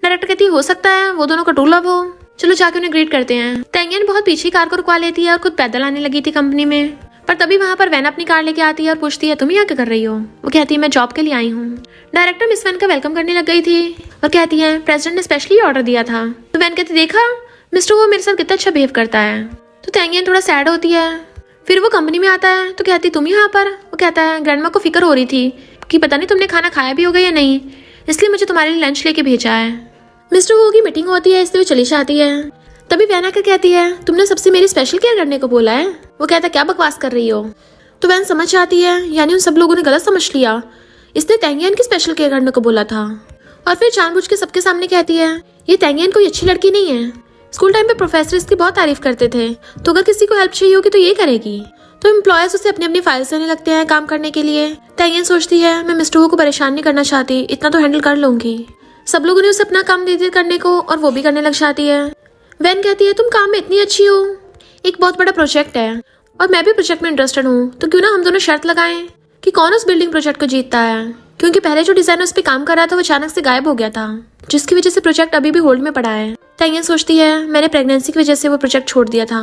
डायरेक्टर कहती है हो सकता है वो दोनों का ट्रू लव हो, चलो जाके उन्हें ग्रीट करते हैं। तैंगियन बहुत पीछे कार को रुकवा लेती है और खुद पैदल आने लगी थी कंपनी में, पर तभी वहां पर वैन अपनी कार लेके आती है और पूछती है तुम यहाँ क्या कर रही हो? वो कहती है मैं जॉब के लिए आई हूँ। डायरेक्टर मिस वैन का वेलकम करने लग गई थी और कहती है प्रेसिडेंट ने स्पेशली ऑर्डर दिया था। तो वैन कहती देखा मिस्टर वो मेरे साथ कितना अच्छा बिहेव करता है। तो तैंगियन थोड़ा सैड होती है। फिर वो कंपनी में आता है तो कहती तुम यहाँ पर? वो कहता है ग्रैंडमा को फिक्र हो रही थी कि पता नहीं तुमने खाना खाया भी होगा या नहीं, इसलिए मुझे तुम्हारे लिए लंच लेके भेजा है। मिस्टर वो की मीटिंग होती है इसलिए वो चली जाती है। तभी वैन आकर कहती है तुमने सबसे मेरी स्पेशल केयर करने को बोला है। वो कहता है क्या बकवास कर रही हो? तो वैन समझ जाती है यानी उन सब लोगों ने गलत समझ लिया, इसने तैंगियन की स्पेशल केयर करने को बोला था। और फिर जानबूझ के सबके सामने कहती है ये तैंगियन कोई अच्छी लड़की नहीं है, स्कूल टाइम पे प्रोफेसर इसकी बहुत तारीफ करते थे, तो अगर किसी को हेल्प चाहिए होगी तो ये करेगी। तो एम्प्लॉयर्स उसे अपनी अपनी फाइल्स देने लगते हैं काम करने के लिए। तैंगियन सोचती है मैं मिस्टर वो को परेशान नहीं करना चाहती, इतना तो हैंडल कर लूंगी। सब लोगों ने उसे अपना काम दे दिया करने को और वो भी करने लग जाती है। वैन कहती है तुम काम में इतनी अच्छी हो, एक बहुत बड़ा प्रोजेक्ट है और मैं भी प्रोजेक्ट में इंटरेस्टेड हूँ, तो क्यों ना हम दोनों शर्त लगाएं कि कौन उस बिल्डिंग प्रोजेक्ट को जीतता है, क्योंकि पहले जो डिजाइनर उस पर काम कर रहा था वो अचानक से गायब हो गया था, जिसकी वजह से प्रोजेक्ट अभी भी होल्ड में पड़ा है। तैंगियन सोचती है मैंने प्रेगनेंसी की वजह से वो प्रोजेक्ट छोड़ दिया था,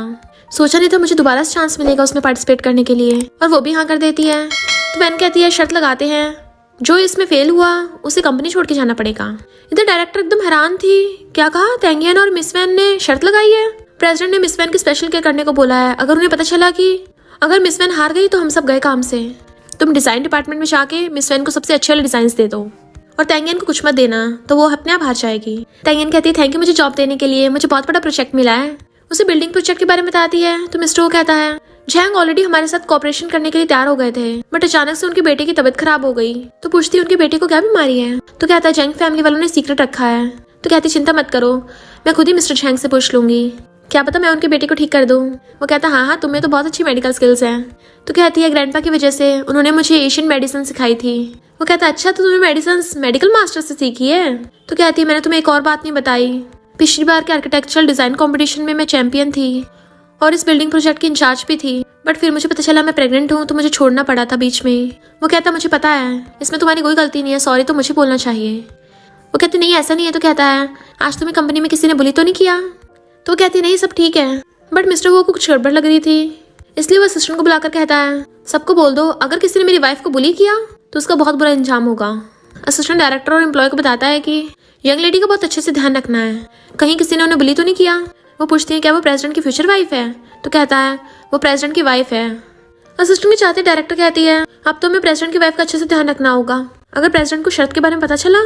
सोचा नहीं था मुझे दोबारा चांस मिलेगा उसमें पार्टिसिपेट करने के लिए, और वो भी हाँ कर देती है। तो वैन कहती है शर्त लगाते हैं जो इसमें फेल हुआ उसे कंपनी छोड़ के जाना पड़ेगा। इधर डायरेक्टर एकदम हैरान थी, क्या कहा तैंगियन और मिस वैन ने शर्त लगाई है? प्रेसिडेंट ने मिस वैन की स्पेशल केयर करने को बोला है, अगर उन्हें पता चला कि अगर मिस वैन हार गई तो हम सब गए काम से, तुम डिजाइन डिपार्टमेंट में जाके मिस वैन को सबसे अच्छे वाले डिजाइन दे दो और तैंगियन को कुछ मत देना, तो वो अपने आप हार जाएगी। तैंगियन कहती है थैंक यू मुझे जॉब देने के लिए, मुझे बहुत बड़ा प्रोजेक्ट मिला है। उसे बिल्डिंग प्रोजेक्ट के बारे में बताती है तो मिस्टर वो कहता है झैंग ऑलरेडी हमारे साथ कॉपरेशन करने के लिए तैयार हो गए थे, बट अचानक से उनके बेटे की तबीयत खराब हो गई। तो पूछती है उनके बेटे को क्या बीमारी है? तो कहता है झैंग फैमिली वालों ने सीक्रेट रखा है। तो कहती चिंता मत करो, मैं खुद ही मिस्टर झैंग से पूछ लूंगी, क्या पता मैं उनके बेटे को ठीक कर दूं। वो कहता हाँ तुम्हें तो बहुत अच्छी मेडिकल स्किल्स हैं। तो कहती है ग्रैंडपा की वजह से उन्होंने मुझे एशियन मेडिसिन सिखाई थी। वो कहता है अच्छा तो तुम्हें मेडिसिन मेडिकल मास्टर से सीखी है? तो कहती है मैंने तुम्हें एक और बात नहीं बताई, पिछली बार के आर्किटेक्चरल डिजाइन कॉम्पिटिशन में मैं चैंपियन थी और इस बिल्डिंग प्रोजेक्ट की इंचार्ज भी थी, बट फिर मुझे पता चला मैं प्रेग्नेंट हूँ तो मुझे छोड़ना पड़ा था बीच में। वो कहता मुझे पता है, इसमें तुम्हारी कोई गलती नहीं है, सॉरी तो मुझे बोलना चाहिए। वो कहती नहीं ऐसा नहीं है। तो कहता है आज तुम्हें कंपनी में किसी ने बुली तो नहीं किया? तो वो कहती नहीं सब ठीक है, बट मिस्टर वो को कुछ गड़बड़ लग रही थी, इसलिए वो असिस्टेंट को बुलाकर कहता है सबको बोल दो अगर किसी ने मेरी वाइफ को बुली किया तो उसका बहुत बुरा इंजाम होगा। असिस्टेंट डायरेक्टर और एम्प्लॉय को बताता है कि यंग लेडी का बहुत अच्छे से ध्यान रखना है, कहीं किसी ने उन्हें बुली तो नहीं किया। वो पूछती है क्या वो प्रेसिडेंट की फ्यूचर वाइफ है? तो कहता है वो प्रेसिडेंट की वाइफ है। असिस्टेंट के चाहते डायरेक्टर कहती है अब तो हमें प्रेसिडेंट की वाइफ का अच्छे से ध्यान रखना होगा, अगर प्रेसिडेंट को शर्त के बारे में पता चला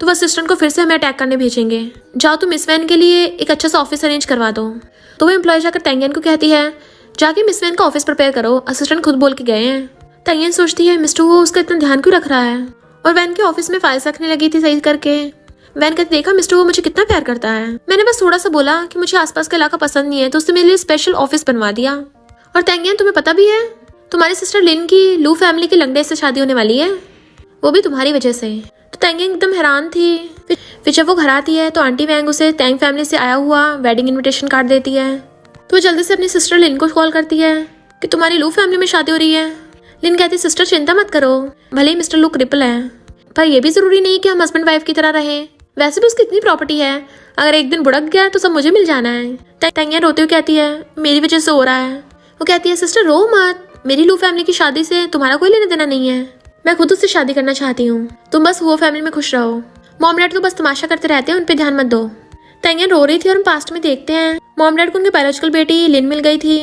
तो वो असिस्टेंट को फिर से हमें अटैक करने भेजेंगे, जाओ तुम मिस वैन के लिए एक अच्छा सा ऑफिस अरेंज करवा दो। तो वो एम्प्लॉय जाकर तैंगियन को कहती है जाके मिस वैन का ऑफिस प्रिपेयर करो, असिस्टेंट खुद बोल के गए हैं। तैंगियन सोचती है मिस्टर वो उसका इतना ध्यान क्यों रख रहा है, और वैन के ऑफिस में फाइल्स रखने लगी थी सही करके। वैन कहती देखा मिस्टर वो मुझे कितना प्यार करता है, मैंने बस थोड़ा सा बोला कि मुझे आसपास का इलाका पसंद नहीं है तो उसने मेरे लिए स्पेशल ऑफिस बनवा दिया। और तैंगियन तुम्हें पता भी है तुम्हारी सिस्टर लिन की लू फैमिली के लंगड़े से शादी होने वाली है, वो भी तुम्हारी वजह से। तो तैंगियन एकदम हैरान थी। फिर जब वो घर आती है तो आंटी वैंग उसे तैंग फैमिली से आया हुआ वेडिंग इन्विटेशन कार्ड देती है। तो वो जल्दी से अपनी सिस्टर लिन को कॉल करती है कि तुम्हारी लू फैमिली में शादी हो रही है। लिन कहती सिस्टर चिंता मत करो, भले ही मिस्टर लू क्रिपल है पर यह भी जरूरी नहीं कि हम हस्बैंड वाइफ की तरह रहे, वैसे भी उसकी इतनी प्रॉपर्टी है, अगर एक दिन बुड़क गया तो सब मुझे मिल जाना है। तैंगियन रोते हुए कहती है मेरी वजह से हो रहा है। वो कहती है सिस्टर रो मत, मेरी लू फैमिली की शादी से तुम्हारा कोई लेना देना नहीं है, मैं खुद उससे शादी करना चाहती हूँ, तुम बस वो फैमिली में खुश रहो। मॉम डैड तो बस तमाशा करते रहते हैं, उन पे ध्यान मत दो। तैंगियन रो रही थी और हम पास्ट में देखते हैं मॉम डैड को उनकी बायोलॉजिकल बेटी लिन मिल गई थी।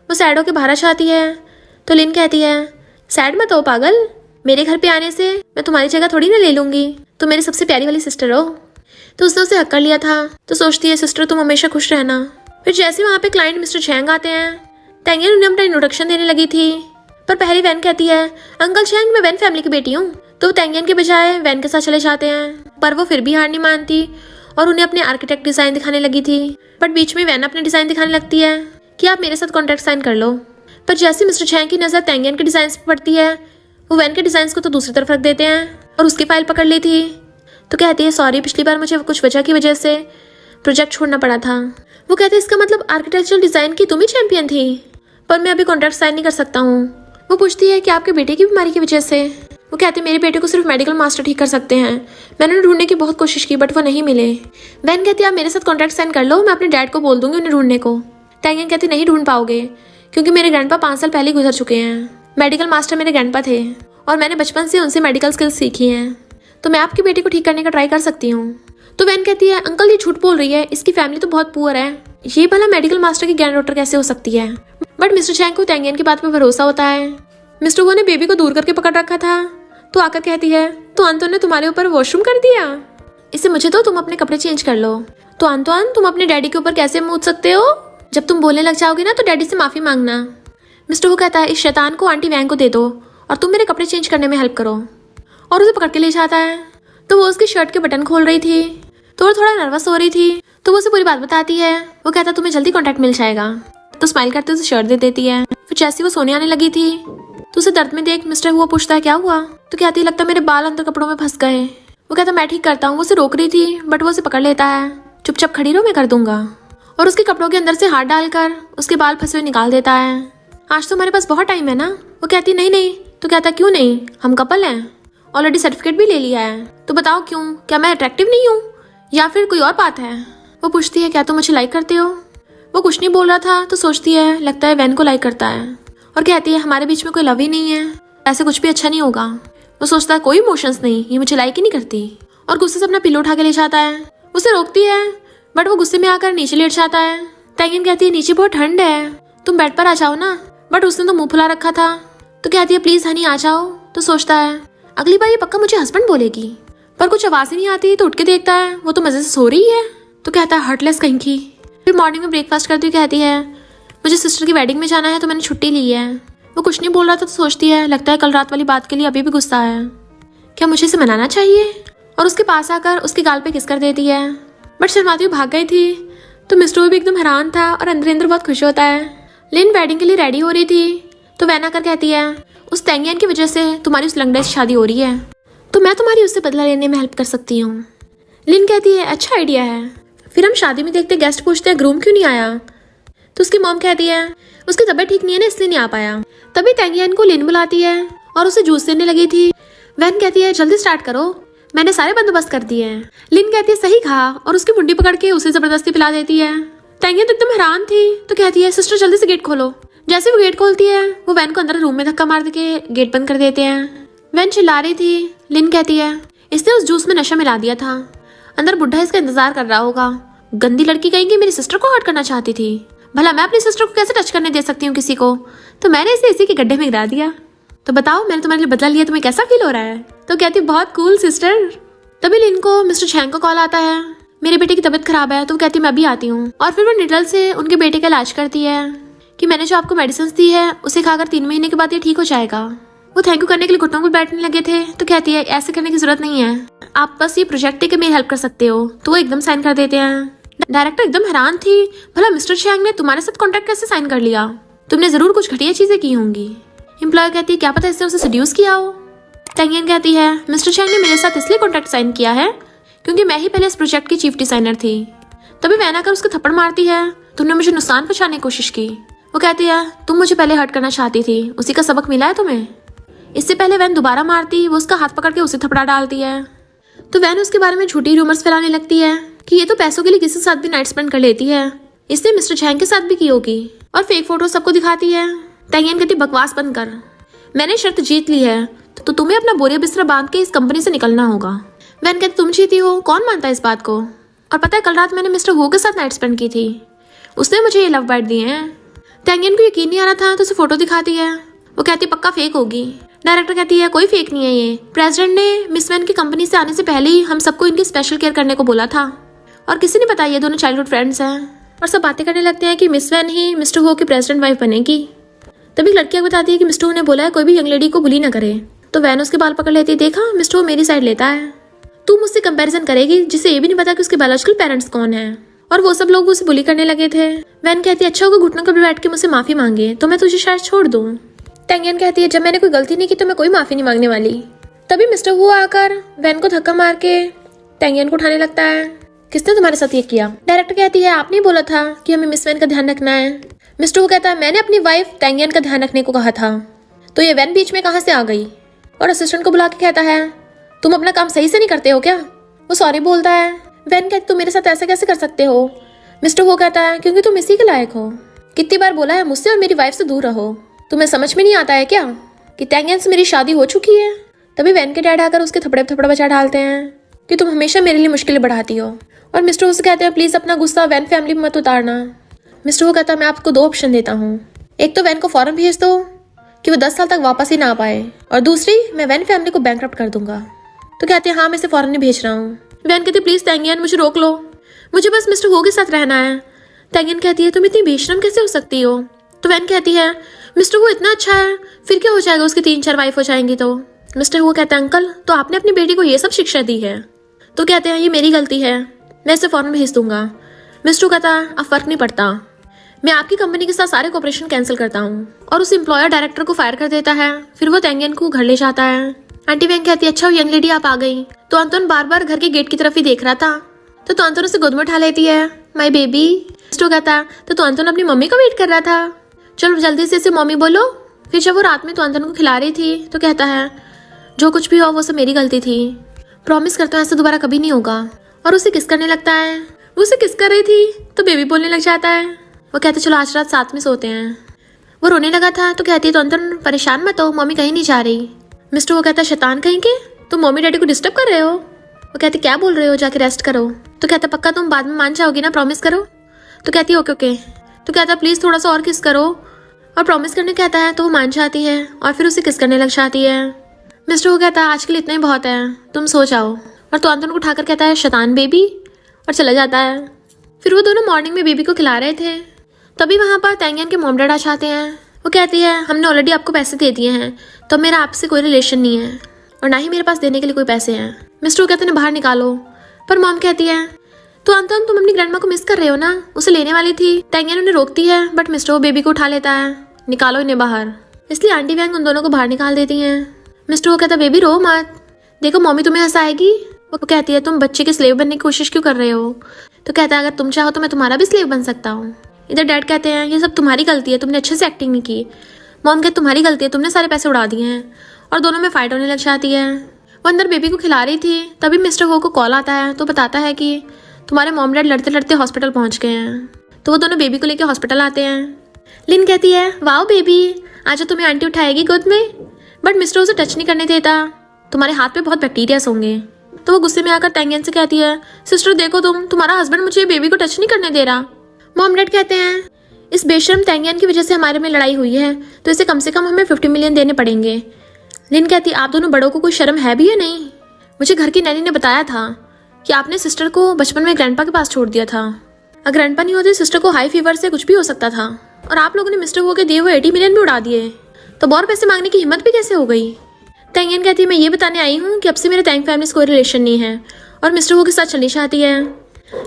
वो सैड होकर बाहर चाहती है तो लिन कहती है सैड मत हो पागल, मेरे घर पे आने से मैं तुम्हारी जगह थोड़ी ना ले लूंगी, तुम मेरी सबसे प्यारी वाली सिस्टर हो। तो उसने उसे हक कर लिया था तो सोचती है सिस्टर तुम हमेशा खुश रहना। फिर जैसे वहाँ पे क्लाइंट मिस्टर झैंग आते हैं, तैंगियन उन्हें अपना इंट्रोडक्शन देने लगी थी, पर पहले वैन कहती है अंकल झैंग मैं वैन फैमिली की बेटी हूँ। तो तैंगियन के बजाय वैन के साथ चले जाते हैं, पर वो फिर भी हार नहीं मानती और उन्हें अपने आर्किटेक्ट डिजाइन दिखाने लगी थी, बट बीच में वैन अपने डिजाइन दिखाने लगती है कि आप मेरे साथ कॉन्ट्रैक्ट साइन कर लो। पर जैसे मिस्टर झैंग की नजर तैंगियन के डिजाइन पर पड़ती है, वो वैन के डिजाइन को तो दूसरी तरफ रख देते हैं और उसकी फाइल पकड़ ली थी। तो कहती है सॉरी पिछली बार मुझे कुछ वजह की वजह से प्रोजेक्ट छोड़ना पड़ा था। वो कहते हैं इसका मतलब आर्किटेक्चरल डिजाइन की तुम ही चैंपियन थी। पर मैं अभी कॉन्ट्रैक्ट साइन नहीं कर सकता हूँ। वो पूछती है कि आपके बेटे की बीमारी की वजह से। वो कहते हैं मेरे बेटे को सिर्फ मेडिकल मास्टर ठीक कर सकते हैं। मैंने उन्हें ढूंढने की बहुत कोशिश की बट वो नहीं मिले। वैन कहती है आप मेरे साथ कॉन्ट्रैक्ट साइन कर लो, मैं अपने डैड को बोल दूंगी उन्हें ढूंढने को। टैंगियन कहती नहीं ढूंढ पाओगे क्योंकि मेरे ग्रैंडपा 5 साल पहले गुजर चुके हैं। मेडिकल मास्टर मेरे ग्रैंडपा थे और मैंने बचपन से उनसे मेडिकल स्किल्स सीखी हैं, तो मैं आपके बेटे को ठीक करने का ट्राई कर सकती हूँ। तो वैन कहती है अंकल ये झूठ बोल रही है, इसकी फैमिली तो बहुत पुअर है, ये भला मेडिकल मास्टर की ग्रैंड डॉटर कैसे हो सकती है। बट मिस्टर चैंग को टैंगियन की बात पे भरोसा होता है। मिस्टर वो ने बेबी को दूर करके पकड़ रखा था तो आकर कहती है तो आंतोन ने तुम्हारे ऊपर वॉशरूम कर दिया, इससे मुझे तो तुम अपने कपड़े चेंज कर लो। तो आंतोन तुम अपने डैडी के ऊपर कैसे मूद सकते हो, जब तुम बोलने लग जाओगे ना तो डैडी से माफी मांगना। मिस्टर वो कहता है इस शैतान को आंटी वैंग को दे दो और तुम मेरे कपड़े चेंज करने में हेल्प करो, और उसे पकड़ के ले जाता है। तो वो उसकी शर्ट के बटन खोल रही थी तो वो थोड़ा नर्वस हो रही थी, तो वो उसे पूरी बात बताती है। वो कहता तुम्हें जल्दी कॉन्ट्रैक्ट मिल जाएगा, तो स्माइल करते उसे शर्ट दे देती है। फिर जैसे वो सोने आने लगी थी तो उसे दर्द में देख मिस्टर वो पूछता है क्या हुआ, तो कहती है लगता मेरे बाल अंदर कपड़ों में फंस गए। वो कहता मैं ठीक करता हूँ। वो उसे रोक रही थी बट वो उसे पकड़ लेता है, चुपचाप खड़ी रहो मैं कर दूंगा, और उसके कपड़ों के अंदर से हाथ डालकर उसके बाल फंसे हुए निकाल देता है। आज तो हमारे पास बहुत टाइम है ना। वो कहती नहीं नहीं, तो कहता क्यों नहीं, हम कपल हैं, ऑलरेडी सर्टिफिकेट भी ले लिया है, तो बताओ क्यों, क्या मैं अट्रैक्टिव नहीं हूँ या फिर कोई और बात है। वो पूछती है क्या तुम मुझे लाइक करते हो। वो कुछ नहीं बोल रहा था तो सोचती है लगता है वैन को लाइक करता है, और कहती है हमारे बीच में कोई लव ही नहीं है, ऐसे कुछ भी अच्छा नहीं होगा। वो सोचता है कोई इमोशंस नहीं, ये मुझे लाइक ही नहीं करती, और गुस्से से अपना पिलो उठा के ले जाता है। उसे रोकती है बट वो गुस्से में आकर नीचे लेट जाता है। टैंगियन कहती है नीचे बहुत ठंड है, तुम बेड पर आ जाओ ना, बट उसने तो मुंह फुला रखा था। तो कहती है प्लीज हनी आ जाओ। तो सोचता है अगली बार ये पक्का मुझे हस्बैंड बोलेगी, पर कुछ आवाज ही नहीं आती। तो उठ के देखता है वो तो मजे से सो रही है। तो कहता है हर्टलेस कहीं की। फिर मॉर्निंग में ब्रेकफास्ट करती हुई कहती है मुझे सिस्टर की वेडिंग में जाना है तो मैंने छुट्टी ली है। वो कुछ नहीं बोल रहा था तो सोचती है लगता है कल रात वाली बात के लिए अभी भी गुस्सा है, क्या मुझे इसे मनाना चाहिए, और उसके पास आकर उसके गाल पे किस कर देती है। बट शर्माती हुई भाग गई थी। तो मिस्टर भी एकदम हैरान था और अंदर अंदर बहुत खुश होता है। लिन वेडिंग के लिए रेडी हो रही थी तो वैन आकर कहती है उस टैंगियन की वजह से तुम्हारी उस लंगड़े से शादी हो रही है, तो मैं तुम्हारी उससे बदला लेने में हेल्प कर सकती हूँ। लिन कहती है अच्छा आइडिया है। फिर हम शादी में देखते गेस्ट पूछते हैं ग्रूम क्यों नहीं आया, तो उसकी मॉम कहती है उसकी तबीयत ठीक नहीं है ना इसलिए नहीं आ पाया। तभी टैंगियन को लिन बुलाती है और उसे जूस देने लगी थी। वैन कहती है जल्दी स्टार्ट करो, मैंने सारे बंदोबस्त कर दिए हैं। लिन कहती है सही कहा और उसकी मुंडी पकड़ के उसे जबरदस्ती पिला देती है। टैंगियन तो एकदम हैरान थी तो कहती है सिस्टर जल्दी से गेट खोलो। जैसे वो गेट खोलती है वो वैन को अंदर रूम में धक्का मार के गेट बंद कर देते हैं। वैन चिल्ला रही थी। लिन कहती है इसने उस जूस में नशा मिला दिया था, अंदर बुढ़ा इसका इंतजार कर रहा होगा। गंदी लड़की कहेंगी मेरी सिस्टर को हर्ट करना चाहती थी, भला मैं अपनी सिस्टर को कैसे टच करने दे सकती हूँ किसी को, तो मैंने इसे इसी के गड्ढे में गिरा दिया। तो बताओ मैंने तुम्हारे लिए बदला लिया, तुम्हें कैसा फील हो रहा है। तो कहती बहुत कूल सिस्टर। तभी लिन को मिस्टर चैंग का कॉल आता है, मेरे बेटे की तबीयत खराब है। तो वो कहती है मैं भी आती हूँ, और फिर वो निडल से उनके बेटे का इलाज करती है कि मैंने जो आपको मेडिसिन दी है उसे खाकर 3 महीने के बाद ये ठीक हो जाएगा। वो थैंक यू करने के लिए घुटनों पर बैठने लगे थे तो कहती है ऐसे करने की जरूरत नहीं है, आप बस ये प्रोजेक्ट के मेरी हेल्प कर सकते हो। तो वो एकदम साइन कर देते हैं। डायरेक्टर एकदम हैरान थी, भला मिस्टर चैंग ने तुम्हारे साथ कॉन्ट्रैक्ट कैसे साइन कर लिया, तुमने जरूर कुछ घटिया चीजें की होंगी। एम्प्लॉयर कहती है क्या पता इससे उसे सेड्यूस किया हो। टैंगियन कहती है मिस्टर चैंग ने मेरे साथ इसलिए कॉन्ट्रैक्ट साइन किया है क्योंकि मैं ही पहले इस प्रोजेक्ट की चीफ डिजाइनर थी। तभी वैन आकर उसको थप्पड़ मारती है, तुमने मुझे नुकसान पहुंचाने की कोशिश की। वो कहती है तुम मुझे पहले हर्ट करना चाहती थी, उसी का सबक मिला है तुम्हें। इससे पहले वैन दोबारा मारती वो उसका हाथ पकड़ के उसे थपड़ा डालती है। तो वैन उसके बारे में झूठी रूमर्स फैलाने लगती है कि ये तो पैसों के लिए किसी के साथ भी नाइट स्पेंड कर लेती है, इसने मिस्टर चैंग के साथ भी की होगी, और फेक फोटो सबको दिखाती है। टैंगियन कहती बकवास बंद कर, मैंने शर्त जीत ली है तो तुम्हें अपना बोरिया बिस्तरा बांध के इस कंपनी से निकलना होगा। वैन कहती तुम जीती हो, कौन मानता है इस बात को, और पता है कल रात मैंने मिस्टर वो के साथ नाइट स्पेंड की थी, उसने मुझे ये लव बाइट दिए हैं। टैंगियन को यकीन नहीं आ रहा था तो उसे फोटो दिखाती है। वो कहती पक्का फेक होगी। डायरेक्टर कहती है कोई फेक नहीं है, ये प्रेसिडेंट ने मिस वैन की कंपनी से आने से पहले ही हम सबको इनकी स्पेशल केयर करने को बोला था, और किसी ने बताया ये दोनों चाइल्डहुड फ्रेंड्स हैं। और सब बातें करने लगते हैं कि मिस वैन ही मिस्टर हो की प्रेसिडेंट वाइफ बनेगी। तभी लड़कियां बताती है कि मिस्टर हो ने बोला है कोई भी यंग लेडी को बुली ना करे। तो वैन उसके बाल पकड़ लेती है, देखा मिस्टर हो मेरी साइड लेता है, तू मुझसे कंपैरिजन करेगी जिसे ये भी नहीं पता कि उसके बायोलॉजिकल पेरेंट्स कौन है। और वो सब लोग उसे बुली करने लगे थे। वैन कहती है अच्छा होगा घुटनों पर बैठ के मुझसे माफी मांगे तो मैं तुझे शायद छोड़ दूं। टैंगियन कहती है जब मैंने कोई गलती नहीं की तो मैं कोई माफी नहीं मांगने वाली। तभी मिस्टर वो आकर वैन को धक्का मार के टैंगियन को उठाने लगता है। किसने तुम्हारे साथ ये किया? डायरेक्टर कहती है आपने ही बोला था कि हमें मिस वैन का ध्यान रखना है। मिस्टर वो कहता है मैंने अपनी वाइफ टैंगियन का ध्यान रखने को कहा था, तो ये वैन बीच में कहाँ से आ गई? और असिस्टेंट को बुला के कहता है तुम अपना काम सही से नहीं करते हो क्या? वो सॉरी बोलता है। वैन कहती तुम मेरे साथ ऐसा कैसे कर सकते हो? मिस्टर वो कहता है क्योंकि तुम इसी के लायक हो। कितनी बार बोला है मुझसे और मेरी वाइफ से दूर रहो, तुम्हें समझ में नहीं आता है क्या कि टैंगियन से मेरी शादी हो चुकी है? तभी वैन के डैड आकर उसके थपड़े थपड़ा बचा डालते हैं कि तुम हमेशा मेरे लिए मुश्किलें बढ़ाती हो। और मिस्टर वो से कहते हैं प्लीज अपना गुस्सा वैन फैमिली में मत उतारना। मिस्टर वो कहता है मैं आपको 2 ऑप्शन देता हूँ, एक तो वैन को फौरन भेज दो कि वो 10 साल तक वापस ही ना आ पाए, और दूसरी मैं वैन फैमिली को बैंकरप्ट कर दूंगा। तो कहते हैं हाँ मैं इसे फौरन नहीं भेज रहा हूँ। वैन कहती प्लीज टैंगियन मुझे रोक लो, मुझे बस मिस्टर हो के साथ रहना है। टैंगियन कहती है तुम इतनी बेशरम कैसे हो सकती हो? तो वैन कहती है मिस्टर वो इतना अच्छा है, फिर क्या हो जाएगा उसकी 3-4 वाइफ हो जाएंगी तो? मिस्टर वो कहता है अंकल तो आपने अपनी बेटी को ये सब शिक्षा दी है? तो कहते हैं ये मेरी गलती है, मैं इसे फौरन भेज दूंगा। मिस्टर कहता है अब फर्क नहीं पड़ता, मैं आपकी कंपनी के साथ सारे कॉपरेशन कैंसिल करता हूँ, और उस एम्प्लॉयर डायरेक्टर को फायर कर देता है। फिर वो टैंगियन को घर ले जाता है। आंटी वैंग कहती है अच्छा यंग लेडी आप आ गई। तो अंतोन बार बार घर के गेट की तरफ ही देख रहा था, तो अंतोन उसे गोद में उठा लेती है माय बेबी। मिस्टर कहता है तो अंतोन अपनी मम्मी का वेट कर रहा था, चलो जल्दी से इसे मम्मी बोलो। फिर जब वो रात में तो अंतोन को खिला रही थी तो कहता है जो कुछ भी हो वो सब मेरी गलती थी, प्रॉमिस करता हूँ ऐसा दोबारा कभी नहीं होगा। और उसे किस करने लगता है। वो उसे किस कर रही थी तो बेबी बोलने लग जाता है। वो कहते चलो आज रात साथ में सोते हैं। वो रोने लगा था तो कहती है तो अंतन परेशान मत हो, मम्मी कहीं नहीं जा रही। मिस्टर वो कहता है शैतान कहीं के, तुम मम्मी डैडी को डिस्टर्ब कर रहे हो। वो कहती क्या बोल रहे हो, जाके रेस्ट करो। तो कहता पक्का तुम बाद में मान जाओगी ना, प्रॉमिस करो। तो कहती है ओके ओके। तो कहता प्लीज थोड़ा सा और किस करो, और प्रॉमिस करने कहता है तो वो मान जाती है और फिर उसे किस करने लग जाती है। मिस्टर वो कहता है आज के लिए इतना ही बहुत है, तुम सो जाओ। और तो अंतन को उठाकर कहता है शैतान बेबी, और चला जाता है। फिर वो दोनों मॉर्निंग में बेबी को खिला रहे थे, तभी वहाँ पर टैंगियन के मॉम डैड आ जाते हैं। वो कहती है हमने ऑलरेडी आपको पैसे दे दिए हैं, तो मेरा आपसे कोई रिलेशन नहीं है और ना ही मेरे पास देने के लिए कोई पैसे हैं। मिस्टर वो कहते हैं बाहर निकालो, पर मॉम कहती है तो अंतन तुम अपनी ग्रैंडमा को मिस कर रहे हो ना, उसे लेने वाली थी। टैंगियन उन्हें रोकती है बट मिस्टर वो बेबी को उठा लेता है, निकालो इन्हें बाहर। इसलिए आंटी वैंग उन दोनों को बाहर निकाल देती हैं। मिस्टर वो कहता बेबी रो मत, देखो मम्मी तुम्हें हंसाएगी। वो कहती है तुम बच्चे के स्लेव बनने की कोशिश क्यों कर रहे हो? तो कहता है अगर तुम चाहो तो मैं तुम्हारा भी स्लेव बन सकता हूँ। इधर डैड कहते हैं ये सब तुम्हारी गलती है, तुमने अच्छे से एक्टिंग नहीं की। मॉम कहती तुम्हारी गलती है, तुमने सारे पैसे उड़ा दिए हैं। और दोनों में फाइट होने लग जाती है। वो अंदर बेबी को खिला रही थी, तभी मिस्टर हो को कॉल आता है तो बताता है कि तुम्हारे मॉम डैड लड़ते लड़ते हॉस्पिटल पहुंच गए हैं। तो वो दोनों बेबी को लेकर हॉस्पिटल आते हैं। लिन कहती है वाओ बेबी आज तुम्हें आंटी उठाएगी गोद में, बट मिस्टर उसे टच नहीं करने देता, तुम्हारे हाथ पे बहुत बैक्टीरियास होंगे। तो वो गुस्से में आकर टैंगियन से कहती है सिस्टर देखो तुम्हारा हस्बैंड मुझे बेबी को टच नहीं करने दे रहा। मॉम डैड कहते हैं इस बेशर्म टैंगियन की वजह से हमारे में लड़ाई हुई है, तो इसे कम से कम हमें 50 मिलियन देने पड़ेंगे। लिन कहती आप दोनों बड़ों को कोई शर्म है भी या नहीं? मुझे घर की नैनी ने बताया था कि आपने सिस्टर को बचपन में ग्रैंडपा के पास छोड़ दिया था। अगर ग्रैंडपा नहीं होते सिस्टर को हाई फीवर से कुछ भी हो सकता था, और आप लोगों ने मिस्टर वो के दिए हुए 80 मिलियन भी उड़ा दिए, तो और पैसे मांगने की हिम्मत भी कैसे हो गई? टैंगियन कहती है मैं ये बताने आई हूँ कि अब से मेरे टैंग फैमिली से कोई रिलेशन नहीं है, और मिस्टर वो के साथ चलनी चाहती है।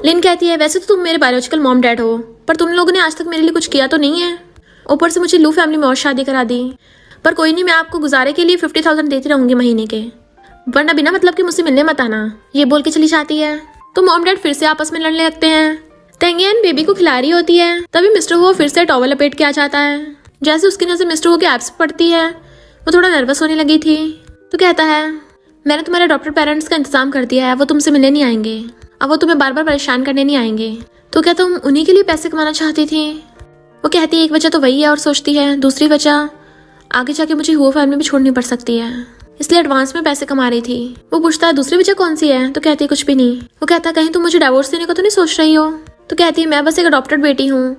लिन कहती है वैसे तो तुम मेरे बायोलॉजिकल मॉम डैड हो, पर तुम लोगों ने आज तक मेरे लिए कुछ किया तो नहीं है। ऊपर से मुझे लू फैमिली में और शादी करा दी, पर कोई नहीं मैं आपको गुजारे के लिए 50,000 देती रहूंगी महीने के, वरना बिना मतलब कि मुझसे मिलने मत आना। ये बोल के चली जाती है। तो मॉम डैड फिर से आपस में लड़ने लगते हैं। टैंगियन बेबी को खिला रही होती है, तभी मिस्टर वो फिर से टॉवल लपेट के आ जाता है। जैसे उसकी नजर मिस्टर वो के एब्स पे पड़ती है, वो थोड़ा नर्वस होने लगी थी। तो कहता है मैंने तुम्हारे डॉक्टर पेरेंट्स का इंतजाम कर दिया है, वो तुमसे मिलने नहीं आएंगे, अब वो तुम्हें बार बार परेशान करने नहीं आएंगे। तो क्या तुम उन्हीं के लिए पैसे कमाना चाहती थी? वो कहती है एक वजह तो वही है, और सोचती है दूसरी वजह आगे जाके मुझे हुआ फैमिली भी छोड़नी पड़ सकती है, इसलिए एडवांस में पैसे कमा रही थी। वो पूछता है दूसरी वजह कौन सी है? तो कहती है कुछ भी नहीं। वो कहता है कहीं तुम मुझे डिवोर्स देने को तो नहीं सोच रही हो? तो कहती है मैं बस एक अडॉप्टेड बेटी हूँ,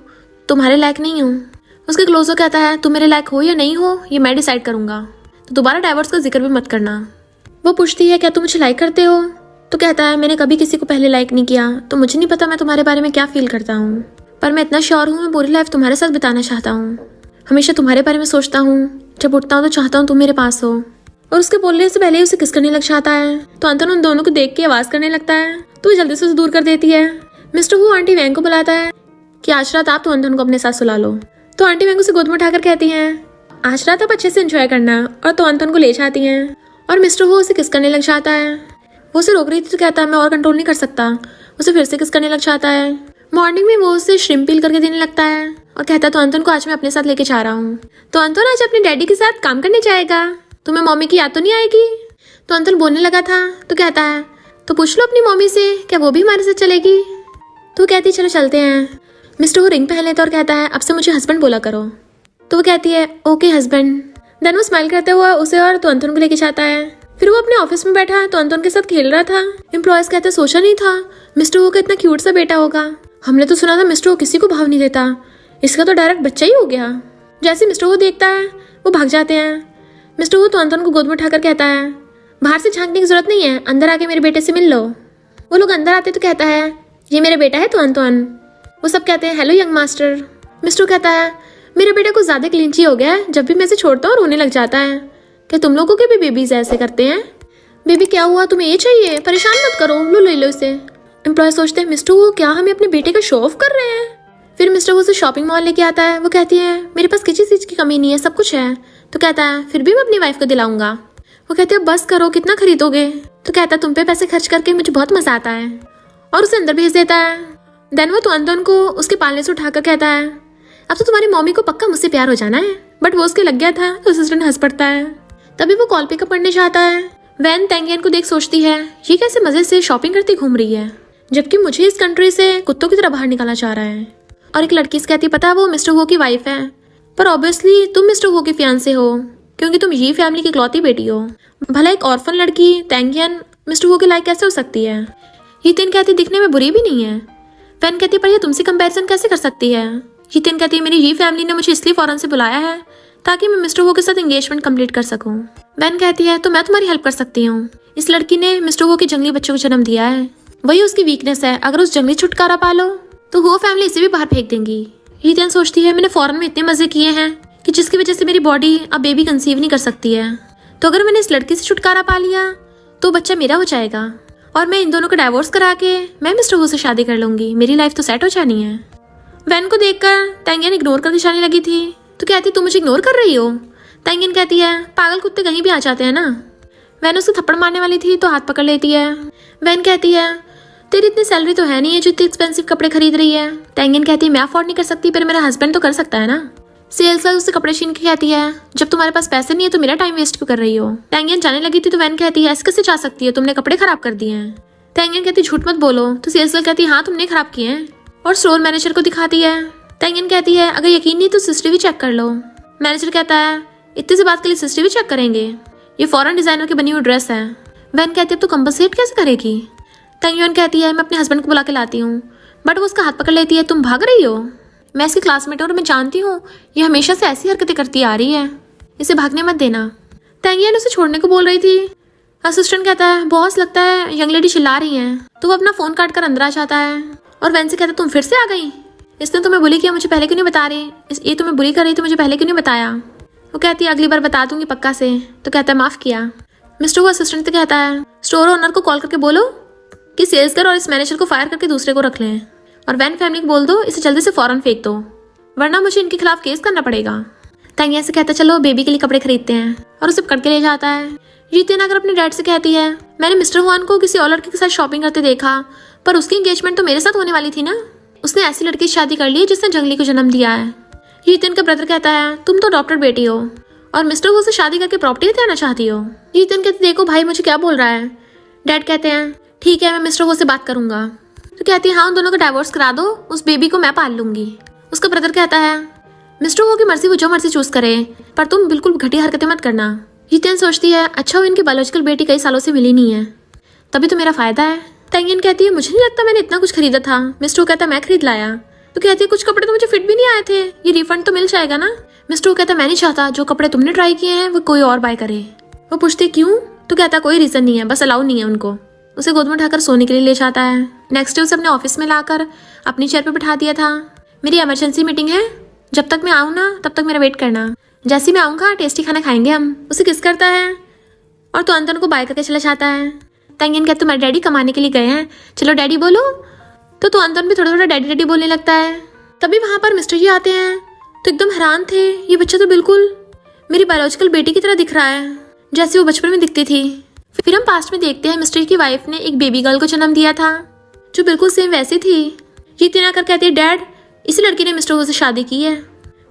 तुम्हारे लायक नहीं हूँ। उसके क्लोजर कहता है तुम मेरे लायक हो या नहीं हो ये मैं डिसाइड करूंगा, तो दोबारा डाइवोर्स का जिक्र भी मत करना। वो पूछती है क्या तुम मुझे लाइक करते हो? तो कहता है मैंने कभी किसी को पहले लाइक नहीं किया, तो मुझे नहीं पता मैं तुम्हारे बारे में क्या फील करता हूँ, पर मैं इतना श्योर हूँ मैं पूरी लाइफ तुम्हारे साथ बिताना चाहता हूँ। हमेशा तुम्हारे बारे में सोचता हूँ, जब उठता हूँ तो चाहता हूँ तुम मेरे पास हो। और उसके बोलने से पहले ही उसे किस करने लग जाता है। तो अंतन उन दोनों को देख के आवाज करने लगता है, तो वो जल्दी से उसे दूर कर देती है। मिस्टर वो आंटी वैंग को बुलाता है कि आज रात आप तो अंतन को अपने साथ सुला लो। तो आंटी वैंग उसे गोद में उठाकर कहती हैं आज रात आप अच्छे से एंजॉय करना, और तो अंतन को ले जाती हैं। और मिस्टर वो उसे किस करने लग जाता है। वो उसे रोक रही थी तो कहता है मैं और कंट्रोल नहीं कर सकता, उसे फिर से किस करने लग जाता है। मॉर्निंग में वो उसे श्रिम्प पील करके देने लगता है और कहता है तो अंतन को आज मैं अपने साथ लेके जा रहा हूँ। तो अंतन आज अपने डैडी के साथ काम करने जाएगा, तुम्हें मम्मी की याद तो नहीं आएगी? तो अंतन बोलने लगा था तो कहता है तो पूछ लो अपनी मम्मी से क्या वो भी हमारे साथ चलेगी। तो कहती है चलो चलते हैं। मिस्टर वो रिंग पहन लेता और कहता है अब से मुझे हस्बैंड बोला करो। तो वो कहती है ओके हस्बैंड। देन वो स्माइल करते हुआ उसे और तो अंतन को लेके जाता है। फिर वो अपने ऑफिस में बैठा तो अंतन के साथ खेल रहा था। एम्प्लॉयज कहते सोचा नहीं था मिस्टर वो का इतना क्यूट सा बेटा होगा, हमने तो सुना था मिस्टर वो किसी को भाव नहीं देता, इसका तो डायरेक्ट बच्चा ही हो गया। जैसे मिस्टर वो देखता है वो भाग जाते हैं। मिस्टर वो तो अंतन को गोद में उठाकर कहता है बाहर से झांकने की जरूरत नहीं है, अंदर आके मेरे बेटे से मिल लो। वो लोग अंदर आते तो कहता है ये मेरा बेटा है तो अंतन। वो सब कहते हैं हेलो यंग मास्टर। मिस्टर कहता है मेरे बेटे को ज्यादा क्लिंची हो गया है, जब भी मैं इसे छोड़ता हूँ रोने लग जाता है। क्या तुम लोगों के भी बेबीज ऐसे करते हैं? बेबी क्या हुआ, तुम्हें ये चाहिए, परेशान मत करो, लो ले लो इसे। एम्प्लॉय सोचते हैं मिस्टर वो क्या हमें अपने बेटे का शो ऑफ कर रहे हैं। फिर मिस्टर वो उसे शॉपिंग मॉल लेके आता है। वो कहती है मेरे पास किसी चीज की कमी नहीं है, सब कुछ है। तो कहता है फिर भी मैं अपनी वाइफ को दिलाऊंगा। वो कहती है बस करो, कितना खरीदोगे? तो कहता है तुम पे पैसे खर्च करके मुझे बहुत मजा आता है, और उसे अंदर भेज देता है। देन वो तो अंतन को उसके पालने से उठाकर कहता है अब तो तुम्हारी मम्मी को पक्का मुझसे प्यार हो जाना है। बट वो उसके लग गया था तो असिस्टेंट हंस पड़ता है। तभी वो कॉल पिकअप करने जाता है। वैन तेंगियन को देख सोचती है ये कैसे मजे से शॉपिंग करती घूम रही है, जबकि मुझे इस कंट्री से कुत्तों की तरह बाहर निकाला जा रहा है। और एक लड़की से कहती पता वो मिस्टर वो की वाइफ है, पर ऑब्वियसली तुम मिस्टर वो के फियांसे हो क्योंकि तुम ये फैमिली की इकलौती बेटी हो। भला एक ऑर्फन लड़की तेंगियन मिस्टर वो के लायक कैसे हो सकती है? हितेन कहती दिखने में बुरी भी नहीं है। वैन कहती पर ये तुमसे कंपैरिजन कैसे कर सकती है? हितेन कहती मेरी ही फैमिली ने मुझे इसलिए फॉरेन से बुलाया है ताकि मैं मिस्टर वो के साथ एंगेजमेंट कंप्लीट कर सकूं। वैन कहती है तो मैं तुम्हारी हेल्प कर सकती हूँ। इस लड़की ने मिस्टर वो के जंगली बच्चों को जन्म दिया है, वही उसकी वीकनेस है। अगर उस जंगली छुटकारा पालो तो वो फैमिली इसे भी बाहर फेंक देंगी। हितेन सोचती है मैंने फॉरेन में इतने मजे किए हैं कि जिसकी वजह से मेरी बॉडी अब बेबी कंसीव नहीं कर सकती है, तो अगर मैंने इस लड़की से छुटकारा पा लिया तो बच्चा मेरा हो जाएगा और मैं इन दोनों को डाइवोर्स करा के मैं मिस्टर वो से शादी कर लूंगी, मेरी लाइफ तो सेट हो जानी है। वैन को देखकर तेंगियन इग्नोर करके जाने लगी थी तो कहती तुम मुझे इग्नोर कर रही हो? तेंगियन कहती है पागल कुत्ते कहीं भी आ जाते हैं ना। वैन उसे थप्पड़ मारने वाली थी तो हाथ पकड़ लेती है। वैन कहती है तेरी इतनी सैलरी तो है नहीं है जो इतने एक्सपेंसिव कपड़े खरीद रही है। तेंगियन कहती है मैं अफोर्ड नहीं कर सकती पर मेरा हस्बैंड तो कर सकता है ना। सेल्स गर्ल उससे कपड़े छीन के कहती है जब तुम्हारे पास पैसे नहीं है तो मेरा टाइम वेस्ट क्यों कर रही हो? तेंगियन जाने लगी थी तो वैन कहती है ऐसे कैसे जा सकती है, तुमने कपड़े खराब कर दिए हैं। तेंगियन कहती झूठ मत बोलो। तो सेल्स गर्ल कहती है हाँ तुमने खराब किए हैं, और स्टोर मैनेजर को दिखाती है। तेंगियन कहती है अगर यकीन नहीं तो सीसीटीवी चेक कर लो। मैनेजर कहता है इतने से बात के लिए सीसीटीवी चेक करेंगे, ये फॉरेन डिजाइनर की बनी हुई ड्रेस है। वैन कहती है तो कंपनसेट कैसे करेगी? तेंगियन कहती है मैं अपने हस्बैंड को बुला के लाती हूँ। बट वो उसका हाथ पकड़ लेती है तुम भाग रही हो, मैं इसकी क्लासमेट हूँ और मैं जानती हूँ ये हमेशा से ऐसी हरकतें करती आ रही है, इसे भागने मत देना। तेंगियन उसे छोड़ने को बोल रही थी। असिस्टेंट कहता है बॉस लगता है यंग लेडी चिल्ला रही है। तो वो अपना फोन काट कर अंदर आ जाता है और वैन से कहता तुम फिर से आ गई, इसने तुम्हें बुली किया मुझे पहले क्यों नहीं बता रही, ये तुम्हें बुली कर रही तो मुझे पहले क्यों नहीं बताया? वो कहती है अगली बार बता दूंगी पक्का से। तो कहता है माफ किया। मिस्टर वो असिस्टेंट से कहता है स्टोर ओनर को कॉल करके बोलो कि सेल्स गर्ल और इस मैनेजर को फायर करके दूसरे को रख लें, और वैन फैमिली को बोल दो इसे जल्दी से फौरन फेंक दो वरना मुझे इनके खिलाफ केस करना पड़ेगा। तेंगियन से कहता चलो बेबी के लिए कपड़े खरीदते हैं, और उसे पकड़ के ले जाता है। हितेन अगर अपने डैड से कहती है मैंने मिस्टर हुआन को किसी और लड़के के साथ शॉपिंग करते देखा, पर उसकी एंगेजमेंट तो मेरे साथ होने वाली थी ना, उसने ऐसी लड़की से शादी कर ली है जिसने जंगली को जन्म दिया है। हितेन का ब्रदर कहता है तुम तो डॉक्टर बेटी हो और मिस्टर वो से शादी करके प्रॉपर्टी लेते आना चाहती हो। हितेन कहती देखो भाई मुझे क्या बोल रहा है। डैड कहते हैं ठीक है मैं मिस्टर वो से बात करूंगा। तो कहती है हाँ उन दोनों का डाइवोर्स करा दो, उस बेबी को मैं पाल लूंगी। उसका ब्रदर कहता है मिस्टर वो की मर्जी, वो जो मर्जी चूज करे, पर तुम बिल्कुल घटिया हरकतें मत करना। हितेन सोचती है अच्छा वो इनकी बायोलॉजिकल बेटी कई सालों से मिली नहीं है, तभी तो मेरा फायदा है। तेंगियन कहती है मुझे नहीं लगता मैंने इतना कुछ खरीदा था। मिस्टर कहता है मैं खरीद लाया। तो कहती है कुछ कपड़े तो मुझे फिट भी नहीं आए थे, ये रिफंड तो मिल जाएगा ना। मिस्टर कहता है मैं नहीं चाहता जो कपड़े तुमने ट्राई किए हैं वो कोई और बाय करे। वो पूछती क्यों? तो कहता कोई रीजन नहीं है, बस अलाउ नहीं है उनको। उसे गोद में उठाकर सोने के लिए ले जाता है। नेक्स्ट डे उसे अपने ऑफिस में लाकर अपनी चेयर पे बिठा दिया था। मेरी इमरजेंसी मीटिंग है, जब तक मैं आऊँ ना तब तक मेरा वेट करना, जैसे मैं आऊँगा टेस्टी खाना खाएंगे हम। उसे किस करता है और तो अंतन को बाय करके चला जाता है। तेंगियन कहते तुम्हारे डैडी कमाने के लिए गए हैं, चलो डैडी बोलो। तो अंतन भी थोड़ा थोड़ा डैडी डैडी बोलने लगता है। तभी वहां पर मिस्टर जी आते हैं तो एकदम हैरान थे, ये बच्चा तो बिल्कुल मेरी बायोलॉजिकल बेटी की तरह दिख रहा है जैसे वो बचपन में दिखती थी। फिर हम पास्ट में देखते हैं मिस्टर की वाइफ ने एक बेबी गर्ल को जन्म दिया था जो बिल्कुल सेम वैसी थी। जीतिन आकर कहती है डैड, इसी लड़की ने मिस्टर हु से शादी की है।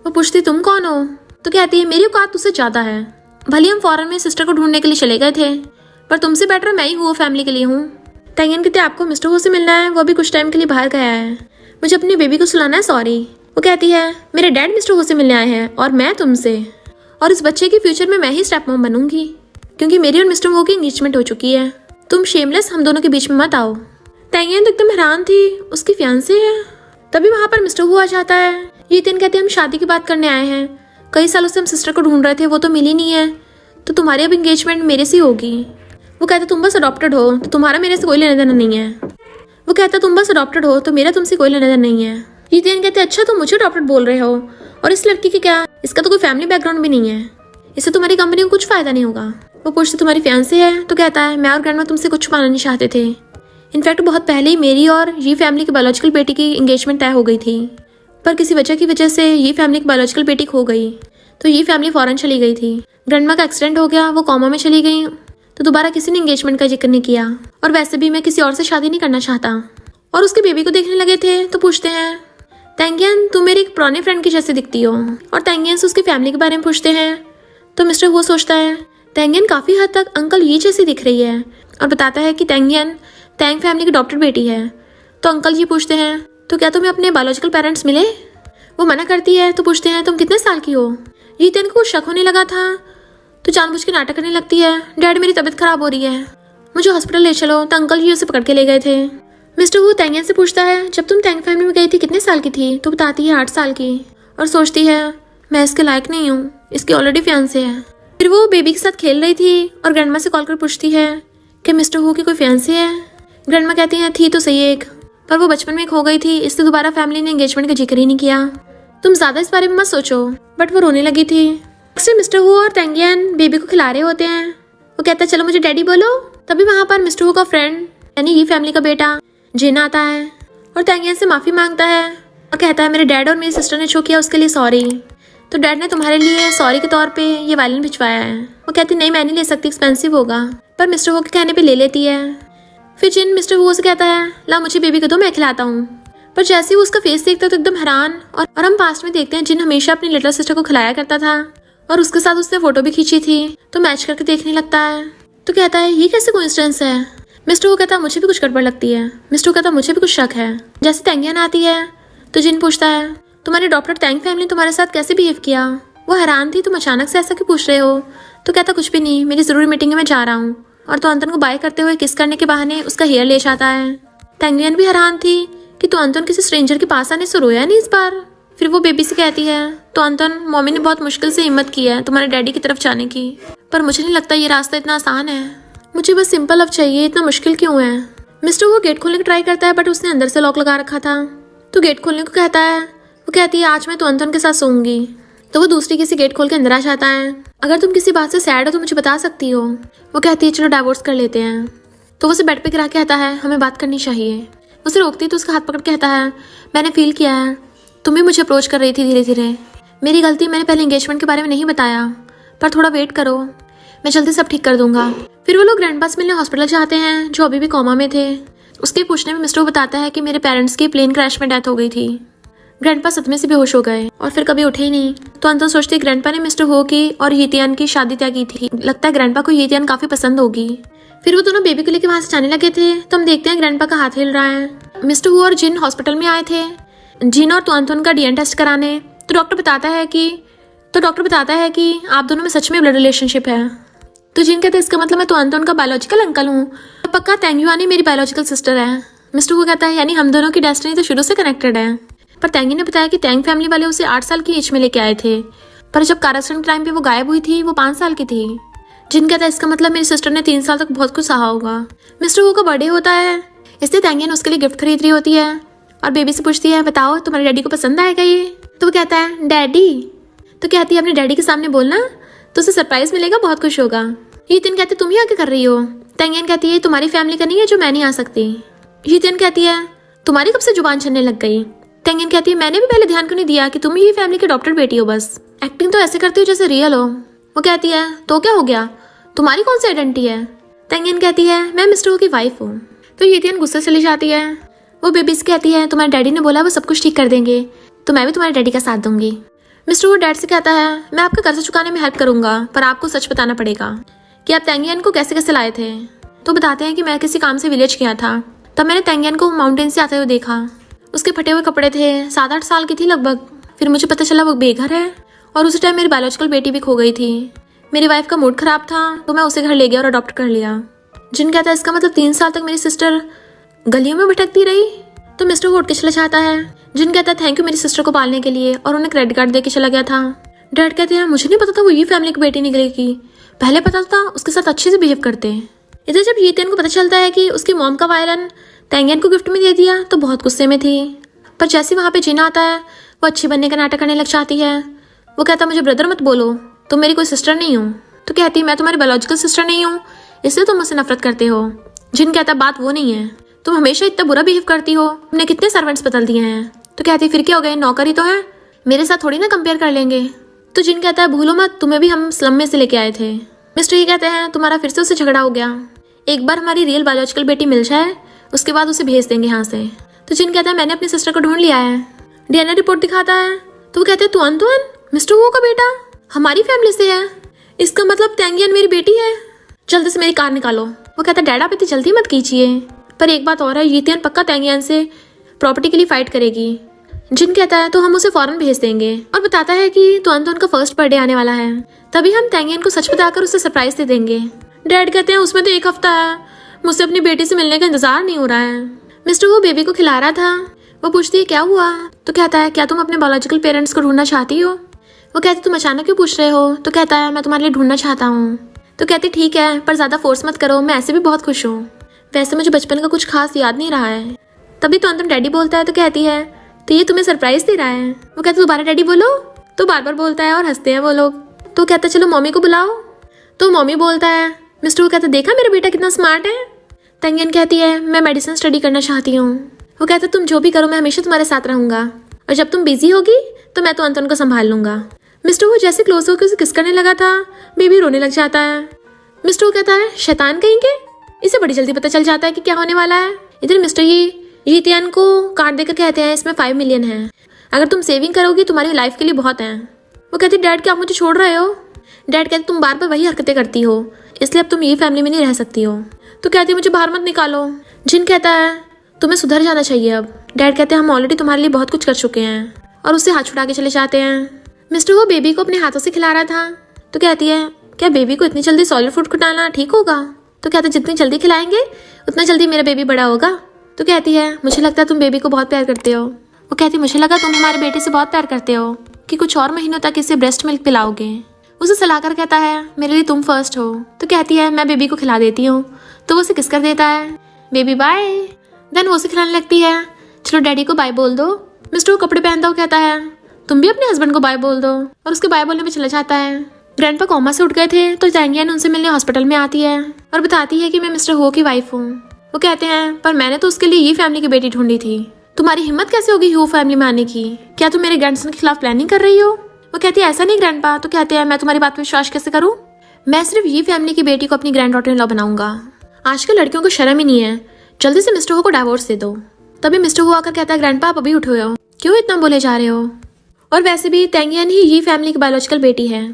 वो पूछती तुम कौन हो? तो कहती है मेरी औकात तुझसे ज़्यादा है। भले हम फॉरेन में सिस्टर को ढूंढने के लिए चले गए थे, पर तुमसे बेटर मैं ही हूँ फैमिली के लिए हूँ। तैंगियन कहती है आपको मिस्टर हु से मिलना है, वो भी कुछ टाइम के लिए बाहर गया है, मुझे अपनी बेबी को सुलाना है सॉरी। वो कहती है मेरे डैड मिस्टर हु से मिलने आए हैं और मैं तुमसे, और इस बच्चे के फ्यूचर में मैं ही स्टेप मॉम बनूंगी, क्योंकि मेरी और मिस्टर हु की एंगेजमेंट हो चुकी है। तुम शेमलेस हम दोनों के बीच में मत आओ। तैंगियन तो एकदम हैरान थी, उसकी फियांसे है। तभी वहाँ पर मिस्टर हु आ जाता है। जीतिन कहते हैं हम शादी की बात करने आए हैं, कई सालों से हम सिस्टर को ढूंढ रहे थे, वो तो मिली नहीं है, तो तुम्हारी अब एंगेजमेंट मेरे से होगी। वो कहता तुम बस अडॉप्टेड हो तो तुम्हारा मेरे से कोई लेना देना नहीं है। वो कहता तुम बस अडॉप्टेड हो तो मेरा तुमसे कोई लेना देना नहीं है। जीतिन कहते अच्छा तुम मुझे अडॉप्टेड बोल रहे हो, और इस लड़की की क्या, इसका तो कोई फैमिली बैकग्राउंड भी नहीं है, इससे तुम्हारी कंपनी को कुछ फायदा नहीं होगा। वो पूछते तुम्हारी फियांसे है? तो कहता है मैं और ग्रैंडमा तुमसे कुछ छुपाना नहीं चाहते थे, इनफैक्ट बहुत पहले ही मेरी और ये फैमिली की बायोलॉजिकल बेटी की एंगेजमेंट तय हो गई थी, पर किसी वजह की वजह से ये फैमिली की बायोलॉजिकल बेटी खो गई, तो ये फैमिली फॉरेन चली गई थी। ग्रैंडमा का एक्सीडेंट हो गया, वो कोमा में चली गई, तो दोबारा किसी ने एंगेजमेंट का जिक्र नहीं किया, और वैसे भी मैं किसी और से शादी नहीं करना चाहता। और उसके बेबी को देखने लगे थे तो पूछते हैं तैंगियन तुम मेरी एक पुराने फ्रेंड की जैसे दिखती हो, और तैंगियन से उसकी फैमिली के बारे में पूछते हैं। तो मिस्टर वो सोचता है तैंगियन काफ़ी हद तक अंकल ये जैसी दिख रही है, और बताता है कि तैंगियन तैंग फैमिली की डॉक्टर बेटी है। तो अंकल जी पूछते हैं तो क्या तुम्हें अपने बायोलॉजिकल पेरेंट्स मिले? वो मना करती है। तो पूछते हैं तुम कितने साल की हो? जीतिन को शक होने लगा था, तो जानबूझ के नाटक करने लगती है डैड मेरी तबीयत खराब हो रही है, मुझे हॉस्पिटल ले चलो। तो अंकल जी उसे पकड़ के ले गए थे। मिस्टर हु तैंगियन से पूछता है जब तुम तैंग फैमिली में गई थी कितने साल की थी? तो बताती है 8 साल की, और सोचती है मैं इसके लायक नहीं हूँ, इसकी ऑलरेडी फियांसे है। फिर वो बेबी के साथ खेल रही थी और ग्रैंडमा से कॉल कर पूछती है कि मिस्टर हु की कोई फियांसे है? ग्रैंडमा कहती है थी तो सही एक, पर वो बचपन में खो गई थी, इसलिए दोबारा फैमिली ने एंगेजमेंट का जिक्र ही नहीं किया, तुम ज़्यादा इस बारे में मत सोचो। बट वो रोने लगी थी। नेक्स्ट मिस्टर हु और तैंगियन बेबी को खिला रहे होते हैं। वो कहता है चलो मुझे डैडी बोलो। तभी वहाँ पर मिस्टर हु का फ्रेंड यानी ये फैमिली का बेटा जिन आता है और तैंगियन से माफ़ी मांगता है और कहता है मेरे डैड और मेरी सिस्टर ने जो किया उसके लिए सॉरी, तो डैड ने तुम्हारे लिए सॉरी के तौर पे ये वायलिन भिजवाया है। वो कहती नहीं मैं नहीं ले सकती, एक्सपेंसिव होगा, पर मिस्टर हु के कहने पे ले लेती है। फिर जिन मिस्टर हु से कहता है ला मुझे बेबी को दो मैं खिलाता हूँ, पर जैसे ही वो उसका फेस देखता है तो एकदम हैरान। और हम पास्ट में देखते हैं जिन हमेशा अपनी लिटिल सिस्टर को खिलाया करता था और उसके साथ उसने फोटो भी खींची थी, तो मैच करके देखने लगता है। तो कहता है ये कैसे कोइंसिडेंस है? मिस्टर हु कहता है मुझे भी कुछ गड़बड़ लगती है। मिस्टर हु कहता है मुझे भी कुछ शक है। जैसे तैंगियन आती है तो जिन पूछता है तुम्हारी डॉक्टर तैंग फैमिली ने तुम्हारे साथ कैसे बिहेव किया? वो हैरान थी तुम अचानक से ऐसा क्यों पूछ रहे हो? तो कहता कुछ भी नहीं, मेरी ज़रूरी मीटिंग है मैं जा रहा हूँ, और तो अंतन को बाय करते हुए किस करने के बहाने उसका हेयर ले जाता है। तैंगियन भी हैरान थी कि तो अंतन किसी स्ट्रेंजर के पास आने से रोया नहीं इस बार। फिर वो बेबी से कहती है तो अंतन मम्मी ने बहुत मुश्किल से हिम्मत की है तुम्हारे डैडी की तरफ जाने की, पर मुझे नहीं लगता ये रास्ता इतना आसान है, मुझे बस सिंपल लव चाहिए, इतना मुश्किल क्यों है? मिस्टर वो गेट खोलने की ट्राई करता है बट उसने अंदर से लॉक लगा रखा था, तो गेट खोलने को कहता है। वो कहती है आज मैं तो अंतन के साथ सोऊंगी। तो वो दूसरी किसी गेट खोल के अंदर आ जाता है। अगर तुम किसी बात से सैड हो तो मुझे बता सकती हो। वो कहती है चलो डाइवोर्स कर लेते हैं। तो वो उसे बेड पे गिरा के कहता है हमें बात करनी चाहिए। उसे रोकती तो उसका हाथ पकड़ के कहता है मैंने फील किया है तुम भी मुझे अप्रोच कर रही थी धीरे धीरे, मेरी गलती, मैंने पहले एंगेजमेंट के बारे में नहीं बताया, पर थोड़ा वेट करो मैं जल्दी सब ठीक कर दूंगा। फिर वो लोग ग्रैंडपा से मिलने हॉस्पिटल जाते हैं जो अभी भी कोमा में थे। उसके पूछने में मिस्टर बताता है कि मेरे पेरेंट्स की प्लेन क्रैश में डेथ हो गई थी। ग्रैंडपा सदमे से बेहोश हो गए और फिर कभी उठे ही नहीं। तो अंतन सोचते ग्रैंडपा ने मिस्टर हो की और हीतियान की शादी तय की थी, लगता है ग्रैंडपा को हीतियान काफी पसंद होगी। फिर वो दोनों बेबी को लेकर वहां से जाने लगे थे तो हम देखते हैं ग्रैंडपा का हाथ हिल रहा है। मिस्टर हु और जिन हॉस्पिटल में आए थे जिन और तुअंतुन का डीएनए टेस्ट कराने, तो डॉक्टर बताता है कि आप दोनों में सच में ब्लड रिलेशनशिप है। तो जिन कहते हैं इसका मतलब मैं तुअंतुन का बायोलॉजिकल अंकल हूँ, तो पक्का तैंग्युआनी मेरी बायोलॉजिकल सिस्टर है। मिस्टर हु कहता है यानी हम दोनों की डेस्टिनी तो शुरू से कनेक्टेड है। पर तैंगी ने बताया कि तैंग फैमिली वाले उसे 8 साल की एज में लेके आए थे, पर जब कार एक्सीडेंट के टाइम पे वो गायब हुई थी वो 5 साल की थी। जिन कहता है इसका मतलब मेरी सिस्टर ने 3 साल तक बहुत कुछ सहा होगा। मिस्टर हु का बर्थडे होता है, इसलिए तैंगी ने उसके लिए गिफ्ट खरीद रही होती है और बेबी से पूछती है बताओ तुम्हारे डैडी को पसंद आएगा ये? तो वो कहता है डैडी। तो कहती है अपने डैडी के सामने बोलना तो उसे सरप्राइज मिलेगा, बहुत खुश होगा। हीतिन कहती तुम ही आके कर रही हो। तैंगियन कहती है तुम्हारी फैमिली का नहीं है जो मैं नहीं आ सकती। हीतिन कहती है तुम्हारी कब से जुबान चलने लग गई? तैंगियन कहती है मैंने भी पहले ध्यान क्यों नहीं दिया कि तुम ही फैमिली की डॉक्टर बेटी हो, बस एक्टिंग तो ऐसे करती हो जैसे रियल हो। वो कहती है तो क्या हो गया, तुम्हारी कौन सी आइडेंटिटी है? तैंगियन कहती है मैं मिस्टर हु की वाइफ हूँ। तो हीतियन गुस्से चली जाती है। वो बेबी से कहती है तुम्हारे डैडी ने बोला वो सब कुछ ठीक कर देंगे, तो मैं भी तुम्हारे डैडी का साथ दूंगी। मिस्टर वो डैड से कहता है मैं आपका कर्ज चुकाने में हेल्प करूंगा, पर आपको सच बताना पड़ेगा कि आप तेंगियन को कैसे कैसे लाए थे। तो बताते हैं कि मैं किसी काम से विलेज गया था, तब मैंने तेंगियन को माउंटेन से आते हुए देखा। उसके फटे हुए कपड़े थे, 7-8 साल की थी लगभग। फिर मुझे पता चला वो बेघर है और उसी टाइम मेरी बायोलॉजिकल बेटी भी खो गई थी। मेरी वाइफ का मूड खराब था तो मैं उसे घर ले गया और अडॉप्ट कर लिया। जिन कहता है इसका मतलब 3 साल तक मेरी सिस्टर गलियों में भटकती रही। तो मिस्टर वो उठ के चला जाता है। जिन कहता है थैंक यू मेरी सिस्टर को पालने के लिए, और उन्हें क्रेडिट कार्ड दे के चला गया था। डैड कहते हैं मुझे नहीं पता था वो ये फैमिली की बेटी निकलेगी, पहले पता था उसके साथ अच्छे से बिहेव करते हैं। इधर जब यीतियन को पता चलता है कि उसकी मॉम का वायलिन तेंगियन को गिफ्ट में दे दिया तो बहुत गुस्से में थी, पर जैसे वहाँ पे जिन आता है वो अच्छी बनने का नाटक करने लग जाती है। वो कहता मुझे ब्रदर मत बोलो, तुम मेरी कोई सिस्टर नहीं हो। तो कहती मैं तुम्हारी बायोलॉजिकल सिस्टर नहीं हूँ, इसलिए तुम मुझसे नफरत करते हो। जिन कहता बात वो नहीं है, तुम हमेशा इतना बुरा बिहेव करती हो, तुमने कितने सर्वेंट्स बदल दिए हैं। तो कहती फिर क्या हो गया, नौकरी तो है, मेरे साथ थोड़ी ना कंपेयर कर लेंगे। तो जिन कहता है भूलो मत तुम्हें भी हम स्लम में से लेके आए थे। मिस्टर ये कहते हैं तुम्हारा फिर से उससे झगड़ा हो गया, एक बार हमारी रियल बायोलॉजिकल बेटी मिल जाए उसके बाद उसे भेज देंगे यहाँ से। तो जिन कहता है मैंने अपनी सिस्टर को ढूंढ लिया है। डीएनए रिपोर्ट दिखाता है तो वो कहते हैं तुअन मिस्टर वो का बेटा हमारी फैमिली से है, इसका मतलब तेंगियन मेरी बेटी है, जल्दी से मेरी कार निकालो। वो कहता है डैड आप इतनी जल्दी मत कीजिए, पर एक बात और है, यीतियन पक्का तेंगियन से प्रॉपर्टी के लिए फाइट करेगी। जिन कहता है तो हम उसे फौरन भेज देंगे, और बताता है कि तुअन का फर्स्ट बर्थडे आने वाला है, तभी हम तेंगियन को सच बताकर उसे सरप्राइज दे देंगे। डैड कहते हैं उसमें तो 1 हफ्ता है, मुझसे अपनी बेटी से मिलने का इंतजार नहीं हो रहा है। मिस्टर वो बेबी को खिला रहा था। वो पूछती है क्या हुआ, तो कहता है क्या तुम अपने बायोलॉजिकल पेरेंट्स को ढूंढना चाहती हो। वो कहती तुम अचानक क्यों पूछ रहे हो। तो कहता है मैं तुम्हारे लिए ढूंढना चाहता हूँ। तो कहती ठीक है, पर ज़्यादा फोर्स मत करो, मैं ऐसे भी बहुत खुश हूँ, वैसे मुझे बचपन का कुछ खास याद नहीं रहा है। तभी तो अंतम डैडी बोलता है। तो कहती है तो ये तुम्हें सरप्राइज दे रहा है। वो कहता दोबारा डैडी बोलो। तो बार बार बोलता है और हंसते हैं वो लोग। तो कहता चलो मम्मी को बुलाओ। तो मम्मी बोलता है। मिस्टर वो कहता देखा मेरा बेटा कितना स्मार्ट है। तेंगियन कहती है मैं मेडिसिन स्टडी करना चाहती हूँ। वो कहता तुम जो भी करो मैं हमेशा तुम्हारे साथ रहूंगा, और जब तुम बिजी होगी तो मैं तो अंतन को संभाल लूंगा। मिस्टर वो जैसे क्लोज होकर उसे किस करने लगा था, बेबी रोने लग जाता है। मिस्टर वो कहता है शैतान कहेंगे, इसे बड़ी जल्दी पता चल जाता है कि क्या होने वाला है। इधर मिस्टर यीतियन को कार्ड देकर कहते हैं इसमें 5 मिलियन है, अगर तुम सेविंग करोगी तुम्हारी लाइफ के लिए बहुत है। वो कहती डैड क्या आप मुझे छोड़ रहे हो। डैड कहते तुम बार बार वही हरकतें करती हो, इसलिए अब तुम ये फैमिली में नहीं रह सकती हो। तो कहती मुझे बाहर मत निकालो। जिन कहता है तुम्हें सुधर जाना चाहिए अब। डैड कहते हैं हम ऑलरेडी तुम्हारे लिए बहुत कुछ कर चुके हैं, और उससे हाथ छुड़ा के चले जाते हैं। मिस्टर वो बेबी को अपने हाथों से खिला रहा था। तो कहती है क्या बेबी को इतनी जल्दी सॉलिड फूड खिलाना ठीक होगा। तो कहते जितनी जल्दी खिलाएंगे उतना जल्दी मेरा बेबी बड़ा होगा। तो कहती है मुझे लगता है तुम बेबी को बहुत प्यार करते हो। वो कहती मुझे लगा तुम हमारे बेटे से बहुत प्यार करते हो कि कुछ और महीनों तक इसे ब्रेस्ट मिल्क पिलाओगे। उसे सलाहकर कहता है मेरे लिए तुम फर्स्ट हो। तो कहती है मैं बेबी को खिला देती हूँ। तो वो उसे किस कर देता है, बेबी बाय। देन वो उसे खिलाने लगती है, चलो डैडी को बाय बोल दो। मिस्टर वो कपड़े पहनता हुआ कहता है तुम भी अपने हस्बैंड को बाय बोल दो, और उसके बाय बोलने में चला जाता है। ग्रैंडपा कोमा से उठ गए थे तो तेंगियन उनसे मिलने हॉस्पिटल में आती है और बताती है कि मैं मिस्टर हो की वाइफ हूँ। वो कहते हैं पर मैंने तो उसके लिए ये फैमिली की बेटी ढूंढी थी, तुम्हारी हिम्मत कैसे होगी हो फैमिली में आने की, क्या तुम मेरे ग्रैंडसन के खिलाफ प्लानिंग कर रही हो। वो कहती है ऐसा नहीं ग्रैंडपा। तो कहते हैं मैं तुम्हारी बात पर विश्वास कैसे करूँ, मैं सिर्फ ये फैमिली की बेटी को अपनी ग्रैंड डॉटर इन लॉ बनाऊंगा। आजकल लड़कियों को शर्म ही नहीं है, जल्दी से मिस्टर हो को डाइवोर्स दे दो। तभी मिस्टर हो आकर कहता है ग्रैंडपा आप अभी उठे हो, क्यों इतना बोले जा रहे हो, और वैसे भी तेंगियन ही ये फैमिली की बायोलॉजिकल बेटी है।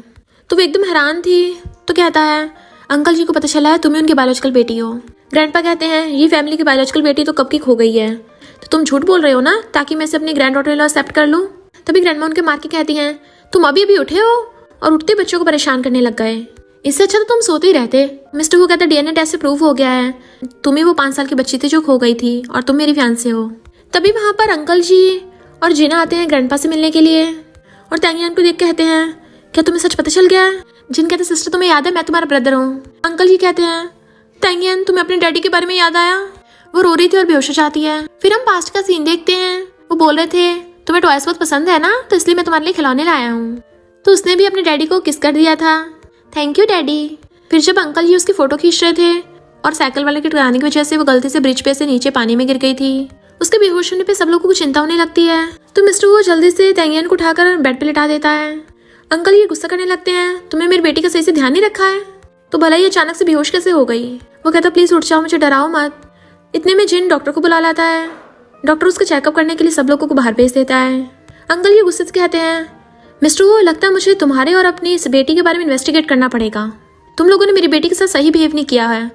तो वो एकदम हैरान थी। तो कहता है अंकल जी को पता चला है तुम्हें उनकी बायोलॉजिकल बेटी हो। ग्रैंडपा कहते हैं ये फैमिली की बायोलॉजिकल बेटी तो कब की खो गई है, तो तुम झूठ बोल रहे हो ना ताकि मैं इसे अपनी granddaughter in law accept कर लूँ। तभी ग्रैंडमा उनके मार के कहती हैं तुम अभी अभी उठे हो और उठते बच्चों को परेशान करने लग गए, इससे अच्छा तो तुम सोते ही रहते। मिस्टर वो कहता डीएनए टेस्ट से प्रूव हो गया है तुम ही वो 5 साल की बच्ची थी जो खो गई थी, और तुम मेरी फियांसे हो। तभी वहाँ पर अंकल जी और जिना आते हैं ग्रैंडपा से मिलने के लिए, और तेंगियन को देख कहते हैं क्या तुम्हें सच पता चल गया है। जिन कहते सिस्टर तुम्हें याद है मैं तुम्हारा ब्रदर हूँ। अंकल जी कहते हैं तेंगियन तुम्हें अपने डैडी के बारे में याद आया। वो रो रही थी और बेहोश हो जाती है। फिर हम पास्ट का सीन देखते हैं, वो बोल रहे थे तुम्हें टॉयज बहुत पसंद है ना, तो इसलिए मैं तुम्हारे लिए खिलौने लाया हूँ। तो उसने भी अपने डैडी को किस कर दिया था, थैंक यू डैडी। फिर जब अंकल जी उसकी फोटो खींच रहे थे और साइकिल वाले के टकराने की वजह से वो गलती से ब्रिज पे से नीचे पानी में गिर गई थी, उसके बेहोश होने पे सब लोगों को चिंता होने लगती है। तो मिस्टर वो जल्दी से तेंगियन को उठाकर बेड पे लिटा देता है। अंकल ये गुस्सा करने लगते हैं तुमने मेरी बेटी का सही से ध्यान नहीं रखा है, तो भला ही अचानक से बेहोश कैसे हो गई। वो कहता प्लीज उठ जाओ, मुझे डराओ मत। इतने में जिन डॉक्टर को बुला लाता है डॉक्टर उसका चेकअप करने के लिए सब लोगों को बाहर भेज देता है। अंकल ये गुस्से से कहते हैं, मिस्टर वो लगता है मुझे तुम्हारे और अपनी इस बेटी के बारे में इन्वेस्टिगेट करना पड़ेगा। तुम लोगों ने मेरी बेटी के साथ सही बिहेव नहीं किया है,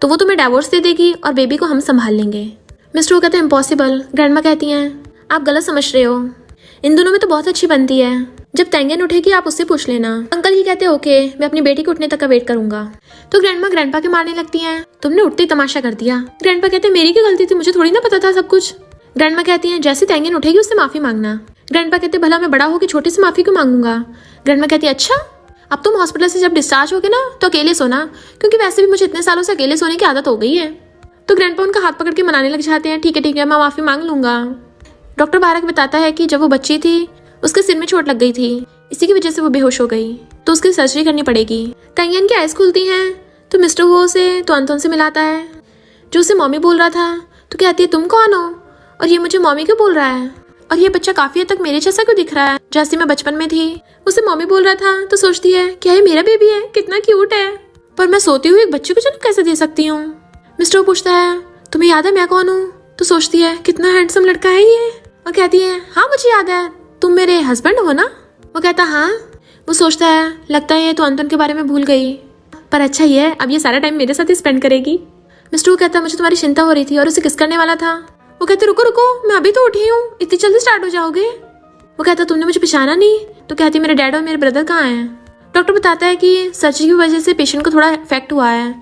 तो वो तुम्हें डाइवोर्स दे देगी और बेबी को हम संभाल लेंगे। मिस्टर वो कहते हैं इम्पॉसिबल। ग्रैंडमा कहती हैं, आप गलत समझ रहे हो, इन दोनों में तो बहुत अच्छी बनती है। जब तैंगियन उठेगी आप उससे पूछ लेना। अंकल ये कहते हैं ओके, मैं अपनी बेटी के उठने तक का वेट करूंगा। तो ग्रैंडमा ग्रैंडपा के मारने लगती हैं, तुमने उठते ही तमाशा कर दिया। ग्रैंडपा कहते हैं मेरी क्या गलती थी, मुझे थोड़ी ना पता था सब कुछ। ग्रैंडमा कहती हैं जैसे तैंगियन उठेगी उससे माफी मांगना। ग्रैंडपा कहते भला मैं बड़ा होकर छोटे से माफी क्यों मांगूंगा। ग्रैंडमा कहती है अच्छा, अब तुम हॉस्पिटल से जब डिस्चार्ज होगे ना तो अकेले सोना, क्योंकि वैसे भी मुझे इतने सालों से अकेले सोने की आदत हो गई है। तो ग्रैंडपा उनका हाथ पकड़ के मनाने लग जाते हैं, ठीक है मैं माफी मांग लूंगा। डॉक्टर बारक बताता है कि जब वो बच्ची थी उसके सिर में चोट लग गई थी, इसी की वजह से वो बेहोश हो गई, तो उसकी सर्जरी करनी पड़ेगी। तैंगियन की आइज खुलती हैं तो मिस्टर वो से तो अंतोन से मिलाता है, जो उसे मम्मी बोल रहा था। तो कहती है तुम कौन हो और ये मुझे मम्मी क्यों बोल रहा है, और ये बच्चा काफी हद तक मेरे जैसा क्यों दिख रहा है, जैसे मैं बचपन में थी। उसे मम्मी बोल रहा था तो सोचती है क्या ये मेरा बेबी है, कितना क्यूट है, पर मैं सोती हुई एक बच्चे को जन्म कैसे दे सकती हूँ। मिस्टर वो पूछता है तुम्हें याद है मैं कौन हूँ, तो सोचती है कितना हैंडसम लड़का है ये, और कहती है हाँ मुझे याद है, तुम मेरे हस्बैंड हो ना। वो कहता हाँ। वो सोचता है लगता है ये तो अंतन के बारे में भूल गई, पर अच्छा ही है अब ये सारा टाइम मेरे साथ ही स्पेंड करेगी। मिस्टर वो कहता है मुझे तुम्हारी चिंता हो रही थी और उसे किस करने वाला था। वो कहते रुको रुको, मैं अभी तो उठी हूँ, इतनी जल्दी स्टार्ट हो जाओगे। वो कहता तुमने मुझे पहचाना नहीं। तो कहती मेरे डैड और मेरे ब्रदर कहाँ हैं। डॉक्टर बताता है कि सर्जरी की वजह से पेशेंट को थोड़ा इफेक्ट हुआ है,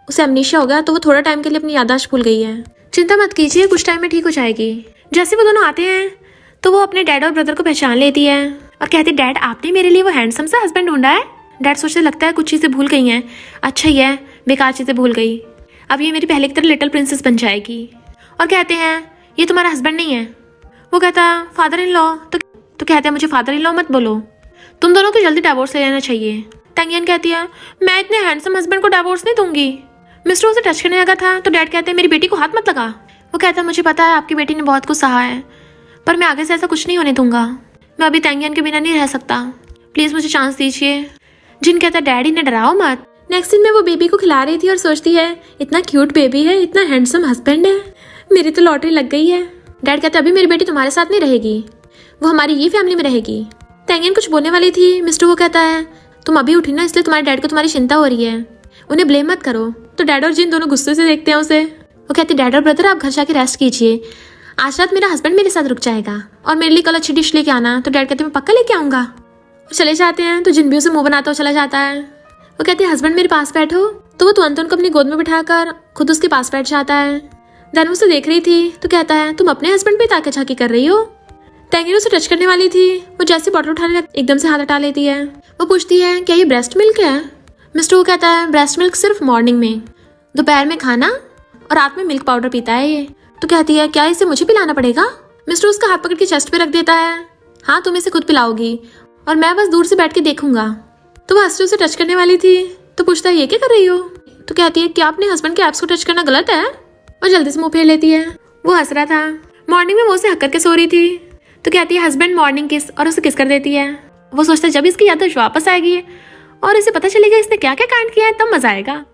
उसे एमनीशिया हो गया, तो वो थोड़ा टाइम के लिए अपनी याददाश्त भूल गई है। चिंता मत कीजिए, कुछ टाइम में ठीक हो जाएगी। जैसे वो दोनों आते हैं तो वो अपने डैड और ब्रदर को पहचान लेती है और कहती है डैड आपने मेरे लिए वो हैंडसम सा हस्बैंड ढूंढा है। डैड सोचते लगता है कुछ चीज़ें भूल गई हैं, अच्छा ही है बेकार चीज़ें भूल गई, अब ये मेरी पहले की तरह लिटिल प्रिंसेस बन जाएगी। और कहते हैं ये तुम्हारा हस्बैंड नहीं है। वो कहता फादर इन लॉ। तो कहते हैं मुझे फादर इन लॉ मत बोलो, तुम दोनों को जल्दी डाइवोर्स ले लेना चाहिए। तैंगियन कहती है मैं इतने हैंडसम हस्बैंड को डाइवोर्स नहीं दूंगी। मिस्टर उसे टच करने लगा था तो डैड कहते हैं मेरी बेटी को हाथ मत लगा। वो कहता है मुझे पता है आपकी बेटी ने बहुत कुछ सहा है, पर मैं आगे से ऐसा कुछ नहीं होने दूंगा, मैं अभी तैंगियन के बिना नहीं रह सकता, प्लीज मुझे चांस दीजिए। जिन कहता है डैडी ने डराओ मत। नेक्स्ट सीन में वो बेबी को खिला रही थी और सोचती है इतना क्यूट बेबी है, इतना हैंडसम हस्बैंड है, मेरी तो लॉटरी लग गई है। डैड कहता है अभी मेरी बेटी तुम्हारे साथ नहीं रहेगी, वो हमारी ये फैमिली में रहेगी। तैंगियन कुछ बोलने वाली थी, मिस्टर वो कहता है तुम अभी उठी ना इसलिए तुम्हारे डैड को तुम्हारी चिंता हो रही है, उन्हें ब्लेम मत करो। तो डैड और जिन दोनों गुस्से से देखते हैं उसे। वो कहती डैड और ब्रदर आप घर जाके रेस्ट कीजिए, आज रात मेरा हस्बैंड मेरे साथ रुक जाएगा और मेरे लिए कल अच्छी डिश लेके आना। तो डैड कहते मैं पक्का लेके आऊंगा। और चले जाते हैं तो जिन भी उसे मुंह बनाता हुआ चला जाता है। वो कहती है हस्बैंड मेरे पास बैठो। तो वो तुरंत उनको अपनी गोद में बिठाकर खुद उसके पास बैठ जाता है। देन उसे देख रही थी तो कहता है तुम अपने हस्बैंड पे ताके झाकी कर रही हो। तैंगियन उसे टच करने वाली थी, वो जैसे बॉटल उठाने लग एकदम से हाथ हटा लेती है। वो पूछती है क्या ये ब्रेस्ट मिल्क है। मिस्टर वो कहता है ब्रेस्ट मिल्क सिर्फ मॉर्निंग में, दोपहर में खाना और रात में मिल्क पाउडर पीता है ये। तो कहती है क्या इसे मुझे पिलाना पड़ेगा। मिस्टर उसका हाथ पकड़ के चेस्ट पे रख देता है, हाँ तुम इसे खुद पिलाओगी और मैं बस दूर से बैठ के देखूंगा। तो वो हंसते उसे टच करने वाली थी तो पूछता है ये क्या कर रही हो। तो कहती है क्या अपने हस्बैंड के एब्स को टच करना गलत है, और जल्दी से मुंह फेर लेती है। वो हंस रहा था। मॉर्निंग में वो उसे हक करके सो रही थी तो कहती है हस्बैंड मॉर्निंग किस, और उसे किस कर देती है। वो सोचता है जब इसकी याददाश्त वापस आएगी और इसे पता चलेगा इसने क्या क्या कांड किया है तब मजा आएगा।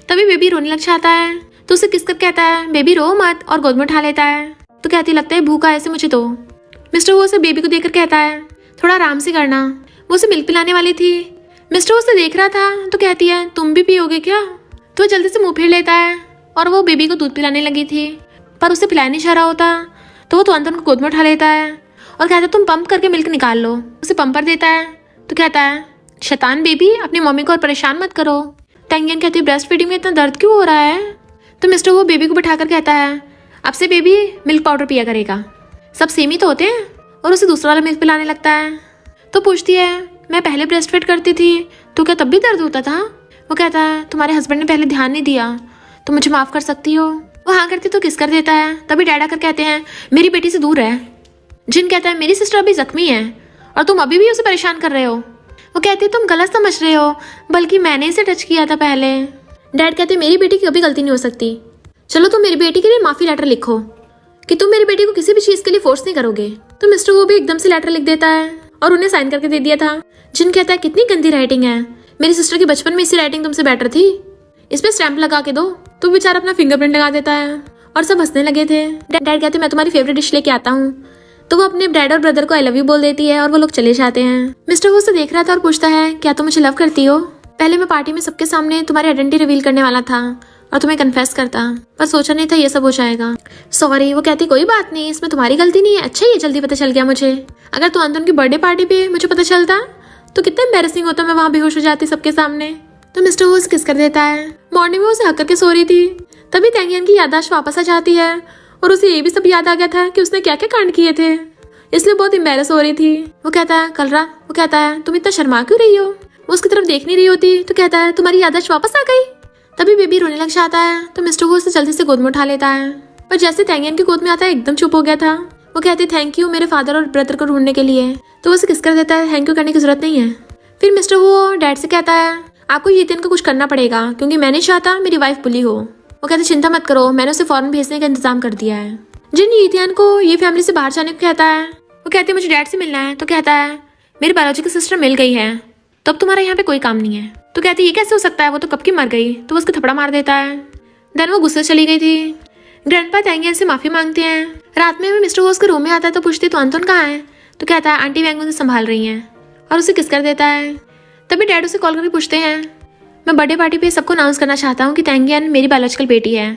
तभी बेबी रोने लग जाता है तो उसे किस कर कहता है बेबी रो मत, और गोद में उठा लेता है। तो कहती लगता है भूखा ऐसे मुझे दो। मिस्टर वो उसे बेबी को देखकर कहता है थोड़ा आराम से करना। वो उसे मिल्क पिलाने वाली थी। मिस्टर उसे देख रहा था तो कहती है तुम भी पियोगे क्या। तो जल्दी से मुंह फेर लेता है और वो बेबी को दूध पिलाने लगी थी पर उसे पिलाया नहीं जा रहा होता। तो वो तुरंत उनको गोद में उठा लेता है और कहता है तुम पंप करके मिल्क निकाल लो। उसे पंपर देता है तो कहता है शैतान बेबी अपनी मम्मी को और परेशान मत करो। तैंगियन कहती है ब्रेस्ट फीडिंग में इतना दर्द क्यों हो रहा है। तो मिस्टर वो बेबी को बिठाकर कहता है अब से बेबी मिल्क पाउडर पिया करेगा, सब सेम ही तो होते हैं, और उसे दूसरा वाला मिल्क पिलाने लगता है। तो पूछती है मैं पहले ब्रेस्ट फीड करती थी तो क्या तब भी दर्द होता था। वो कहता है तुम्हारे हस्बैंड ने पहले ध्यान नहीं दिया तो मुझे माफ कर सकती हो। वो हाँ करती तो किस कर देता है। तभी डैड आकर कहते हैं मेरी बेटी से दूर है। जिन कहता है मेरी सिस्टर अभी जख्मी है और तुम अभी भी उसे परेशान कर रहे हो। वो कहती है तुम गलत समझ रहे हो, बल्कि मैंने इसे टच किया था पहले। डैड कहते मेरी बेटी की कभी गलती नहीं हो सकती, चलो तुम मेरी बेटी के लिए माफी लेटर लिखो कि तुम मेरी बेटी को किसी भी चीज के लिए फोर्स नहीं करोगे। तो मिस्टर वो भी एकदम से लेटर लिख देता है और उन्हें साइन करके दे दिया था। जिन कहता है कितनी गंदी राइटिंग है, मेरी सिस्टर की बचपन में इसी राइटिंग तुमसे बेटर थी, इस पे स्टैंप लगा के दो। तो बेचारा अपना फिंगरप्रिंट लगा देता है और सब हंसने लगे थे। डैड कहते मैं तुम्हारी फेवरेट डिश लेके आता हूँ। तो वो अपने डैड और ब्रदर को आई लव यू बोल देती है और वो लोग चले जाते हैं। मिस्टर वो उसे देख रहा था और पूछता है क्या तुम मुझे लव करती हो? पहले मैं पार्टी में सबके सामने तुम्हारी आइडेंटिटी रिवील करने वाला था और तुम्हें कन्फेस करता, पर सोचा नहीं था ये सब हो जाएगा। सॉरी। वो कहती कोई बात नहीं, इसमें तुम्हारी गलती नहीं है। अच्छा ये जल्दी पता चल गया मुझे। अगर तो अंतन की बर्थडे पार्टी पे मुझे पता चलता तो कितना एम्बैरेसिंग होता, मैं वहां बेहोश हो जाती सबके सामने। तो मिस्टर वो किस कर देता है। मॉर्निंग में उसे हक करके सो रही थी, तभी तैंगियन की याददाश्त वापस आ जाती है और उसे ये भी सब याद आ गया था कि उसने क्या क्या कांड किए थे, इसलिए बहुत एम्बैरेस हो रही थी। वो कहता है कलरा, वो कहता है तुम इतना शर्मा क्यों रही हो? वो उसकी तरफ देख नहीं रही होती तो कहता है तुम्हारी याददाश्त वापस आ गई। तभी बेबी रोने लग जाता है तो मिस्टर वो उसे जल्दी से गोद में उठा लेता है, पर जैसे तैंगियन की गोद में आता है एकदम चुप हो गया था। वो कहती थैंक यू मेरे फादर और ब्रदर को ढूंढने के लिए। तो वो उसे किस कर देता है, थैंक यू करने की जरूरत नहीं है। फिर मिस्टर वो डैड से कहता है आपको यीतियन को कुछ करना पड़ेगा क्योंकि मैं नहीं चाहता मेरी वाइफ बुली हो। वो कहते चिंता मत करो, मैंने उसे फौरन भेजने का इंतजाम कर दिया है। जिन यीतियन को ये फैमिली से बाहर जाने को कहता है, वो कहती है मुझे डैड से मिलना है। तो कहता है मेरी बायोलॉजिकल सिस्टर मिल गई है तो अब तुम्हारा यहाँ पे कोई काम नहीं है। तो कहती है ये कैसे हो सकता है, वो तो कब की मर गई। तो वो उसके थप्पड़ मार देता है। देन वो गुस्से चली गई थी। ग्रैंडपा तैंगियन से माफी मांगते हैं। रात में मिस्टर वो उसके रूम में आता है तो पूछती तो अंतन कहाँ है? तो कहता है आंटी वैंग मुझे संभाल रही हैं और उसे किस कर देता है। तभी डैड उसे कॉल करके पूछते हैं मैं बर्थडे पार्टी पे सबको अनाउंस करना चाहता हूँ कि तैंगियन मेरी बायोलॉजिकल बेटी है।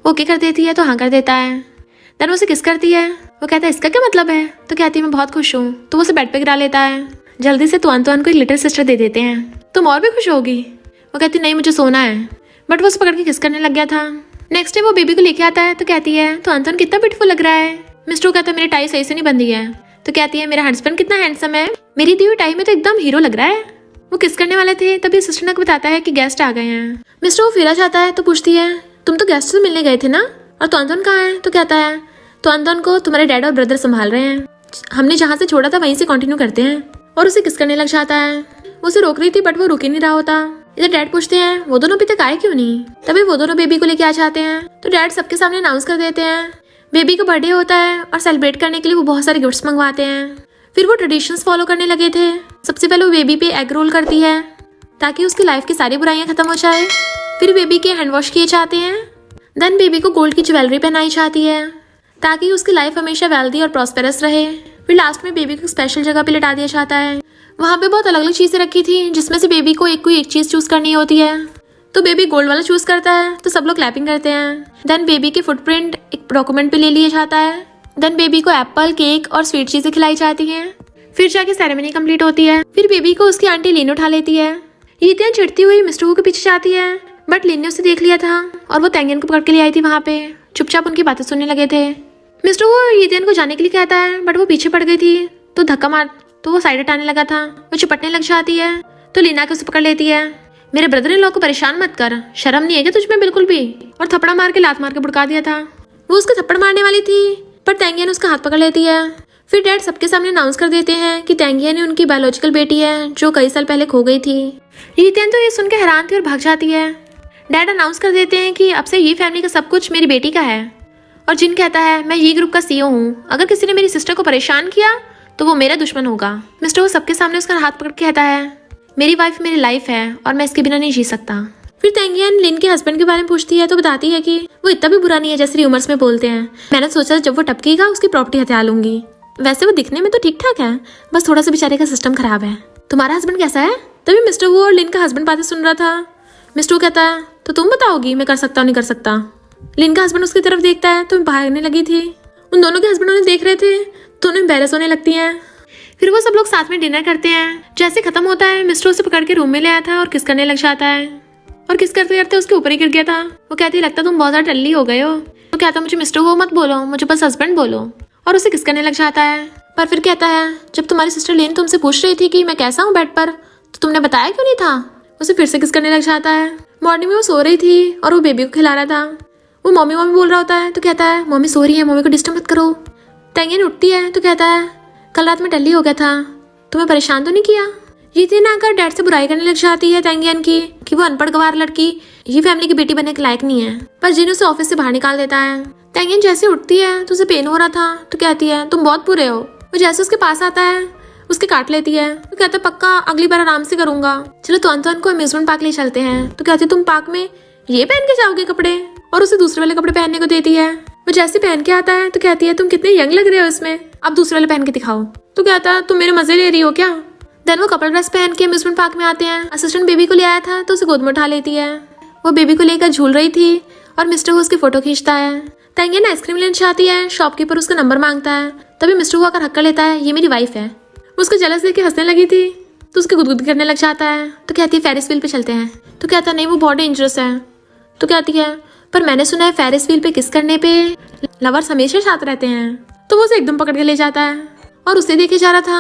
वो ओके कर देती है तो हाँ कर देता है। देन वो उसे किस करती है। वो कहता है इसका क्या मतलब है? तो कहती है मैं बहुत खुश हूँ। तो वो उसे बेड पे गिरा लेता है। जल्दी से तुआन को एक लिटिल सिस्टर दे देते हैं, तुम और भी खुश होगी। वो कहती नहीं मुझे सोना है, बट वो उसे पकड़ के किस करने लग गया था। नेक्स्ट डे वो बेबी को लेके आता है तो कहती है तो अंतन कितना ब्यूटीफुल लग रहा है। मिस्टर कहता है मेरी टाई सही से नहीं बंधी है। तो कहती है मेरा हस्बैंड कितना हैंडसम है, मेरी दी हुई टाई में तो एकदम हीरो लग रहा है। वो किस करने वाले थे तभी सिस्टर ने बताता है कि गेस्ट आ गए हैं। मिस्टर वो फिर जाता है तो पूछती है तुम तो गेस्ट से मिलने गए थे ना, और तो अंतन कहाँ है? तो कहता है तो अंतन को तुम्हारे डैड और ब्रदर संभाल रहे हैं, हमने जहाँ से छोड़ा था वहीं से कंटिन्यू करते हैं। और उसे किस करने लग जाता है। वो उसे रोक रही थी बट वो रुक ही नहीं रहा होता। इधर डैड पूछते हैं वो दोनों अभी तक आए क्यों नहीं? तभी वो दोनों बेबी को लेके आ जाते हैं तो डैड सबके सामने अनाउंस कर देते हैं बेबी का बर्थडे होता है और सेलिब्रेट करने के लिए वो बहुत सारे गिफ्ट्स मंगवाते हैं। फिर वो ट्रेडिशंस फॉलो करने लगे थे। सबसे पहले वो बेबी पे एग रोल करती है ताकि उसकी लाइफ की सारी बुराइयां खत्म हो जाए। फिर बेबी के हैंड वॉश किए जाते हैं। देन बेबी को गोल्ड की ज्वेलरी पहनाई जाती है ताकि उसकी लाइफ हमेशा वेल्दी और प्रॉस्पेरस रहे। फिर लास्ट में बेबी को स्पेशल जगह पे लिटा दिया जाता है। वहाँ पे बहुत अलग अलग चीजें रखी थी जिसमें से बेबी को कोई एक चीज चूज करनी होती है। तो बेबी गोल्ड वाला चूज करता है तो सब लोग क्लैपिंग करते हैं। देन बेबी के फुटप्रिंट एक डॉक्यूमेंट पे ले लिया जाता है। देन बेबी को एप्पल, केक और स्वीट चीजें खिलाई जाती हैं। फिर जाके सेरेमनी कंप्लीट होती है। फिर बेबी को उसकी आंटी लिन उठा लेती है। यीतियन चिढ़ती हुई मिस्टर वू के पीछे जाती है बट लिन ने उसे देख लिया था और वो तैंगियन को पकड़ के ले आई थी। वहाँ पे चुपचाप उनकी बातें सुनने लगे थे। मिस्टर वो यीतियन को जाने के लिए कहता है बट वो पीछे पड़ गई थी तो धक्का मार तो वो साइड हटाने लगा था। वो चिपटने लग जाती है तो लीना के उसे पकड़ लेती है। मेरे ब्रदर इन लोग को परेशान मत कर, शर्म नहीं है क्या तुझमें बिल्कुल भी? और थप्पड़ा मार के लात मार के भड़का दिया था। वो उसको थप्पड़ मारने वाली थी पर तैंगियन उसका हाथ पकड़ लेती है। फिर डैड सबके सामने अनाउंस कर देते हैं कि तैंगियन उनकी बायोलॉजिकल बेटी है जो कई साल पहले खो गई थी। यीतियन तो ये सुन के हैरान थी और भाग जाती है। डैड अनाउंस कर देते हैं कि अब से ये फैमिली का सब कुछ मेरी बेटी का है। और जिन कहता है मैं ये ग्रुप का सीईओ हूँ, अगर किसी ने मेरी सिस्टर को परेशान किया तो वो मेरा दुश्मन होगा। मिस्टर वो सबके सामने उसका हाथ पकड़ के कहता है मेरी वाइफ मेरी लाइफ है और मैं इसके बिना नहीं जी सकता। फिर तैंगियन लिन के हस्बैंड के बारे में पूछती है तो बताती है कि वो इतना भी बुरा नहीं है जैसे रूमर्स में बोलते हैं। मैंने सोचा जब वो टपकेगा उसकी प्रॉपर्टी हथिया लूंगी। वैसे वो दिखने में तो ठीक ठाक है, बस थोड़ा सा बेचारे का सिस्टम खराब है। तुम्हारा हस्बैंड कैसा है? तभी मिस्टर वो और लिन का हस्बैंड बातें सुन रहा था। मिस्टर वो कहता है तो तुम बताओगी मैं कर सकता हूँ नहीं कर सकता। लिन का हस्बैंड उसकी तरफ देखता है तो भागने लगी थी। उन दोनों के हस्बैंड उन्हें देख रहे थे तो उन्हें एम्बैरेस होने लगती हैं। फिर वो सब लोग साथ में डिनर करते हैं। जैसे खत्म होता है मिस्टर उसे पकड़ के रूम में ले आया था और किस करने लग जाता है और किस करते करते उसके ऊपर ही गिर गया था। वो कहती लगता तुम बहुत ज्यादा टल्ली हो गए हो। तो कहता मुझे मिस्टर वो मत बोलो, मुझे बस हस्बैंड बोलो, और उसे किस करने लग जाता है। पर फिर कहता है जब तुम्हारी सिस्टर लेन तुमसे पूछ रही थी कि मैं कैसा हूँ बेड पर तो तुमने बताया क्यों नहीं था? उसे फिर से किस करने लग जाता है। मॉर्निंग में वो सो रही थी और वो बेबी को खिला रहा था। वो मम्मी मम्मी बोल रहा होता है तो कहता है मम्मी सो रही है, मम्मी को डिस्टर्ब मत करो। तैंगियन उठती है तो कहता है कल रात में टल्ली हो गया था, तुम्हें परेशान तो नहीं किया? यीतियन आकर डैड से बुराई करने लग जाती है तैंगियन की कि वो अनपढ़ गवार लड़की ये फैमिली की बेटी बनने के लायक नहीं है। पर जिन उसे ऑफिस से बाहर निकाल देता है। तैंगियन जैसे उठती है तो उसे पेन हो रहा था तो कहती है तुम बहुत बुरे हो। वो जैसे उसके पास आता है उसके काट लेती है तो कहता पक्का अगली बार आराम से करूंगा, चलो तो को अम्यूजमेंट पार्क ले चलते हैं। तो कहती तुम पार्क में ये पहन के जाओगे कपड़े? और उसे दूसरे वाले कपड़े पहनने को देती है। वो जैसे पहन के आता है तो कहती है तुम कितने यंग लग रहे हो इसमें, अब दूसरे वाले पहन के दिखाओ। तो कहता है तुम मेरे मजे ले रही हो क्या। देन वो कपल ड्रेस पहन के अम्यूजमेंट पार्क में आते हैं। असिस्टेंट बेबी को ले आया था तो उसे गोद में उठा लेती है। वो बेबी को लेकर झूल रही थी और मिस्टर हु उसकी फोटो खींचता है। तैंगियन आइसक्रीम लेना चाहती है, शॉपकीपर उसका नंबर मांगता है। तभी मिस्टर हु आकर हक कर लेता है, ये मेरी वाइफ है। वो उसको जलस देख के हंसने लगी थी तो उसके गुदगुद करने लग जाता है। तो कहती है फेरिस व्हील पे चलते हैं। तो कहता है नहीं वो बहुत डेंजरस है। तो कहती है पर मैंने सुना है फेरिस व्हील पे किस करने पे लवर्स हमेशा साथ रहते हैं। तो वो उसे एकदम पकड़ के ले जाता है और उसे देखे जा रहा था,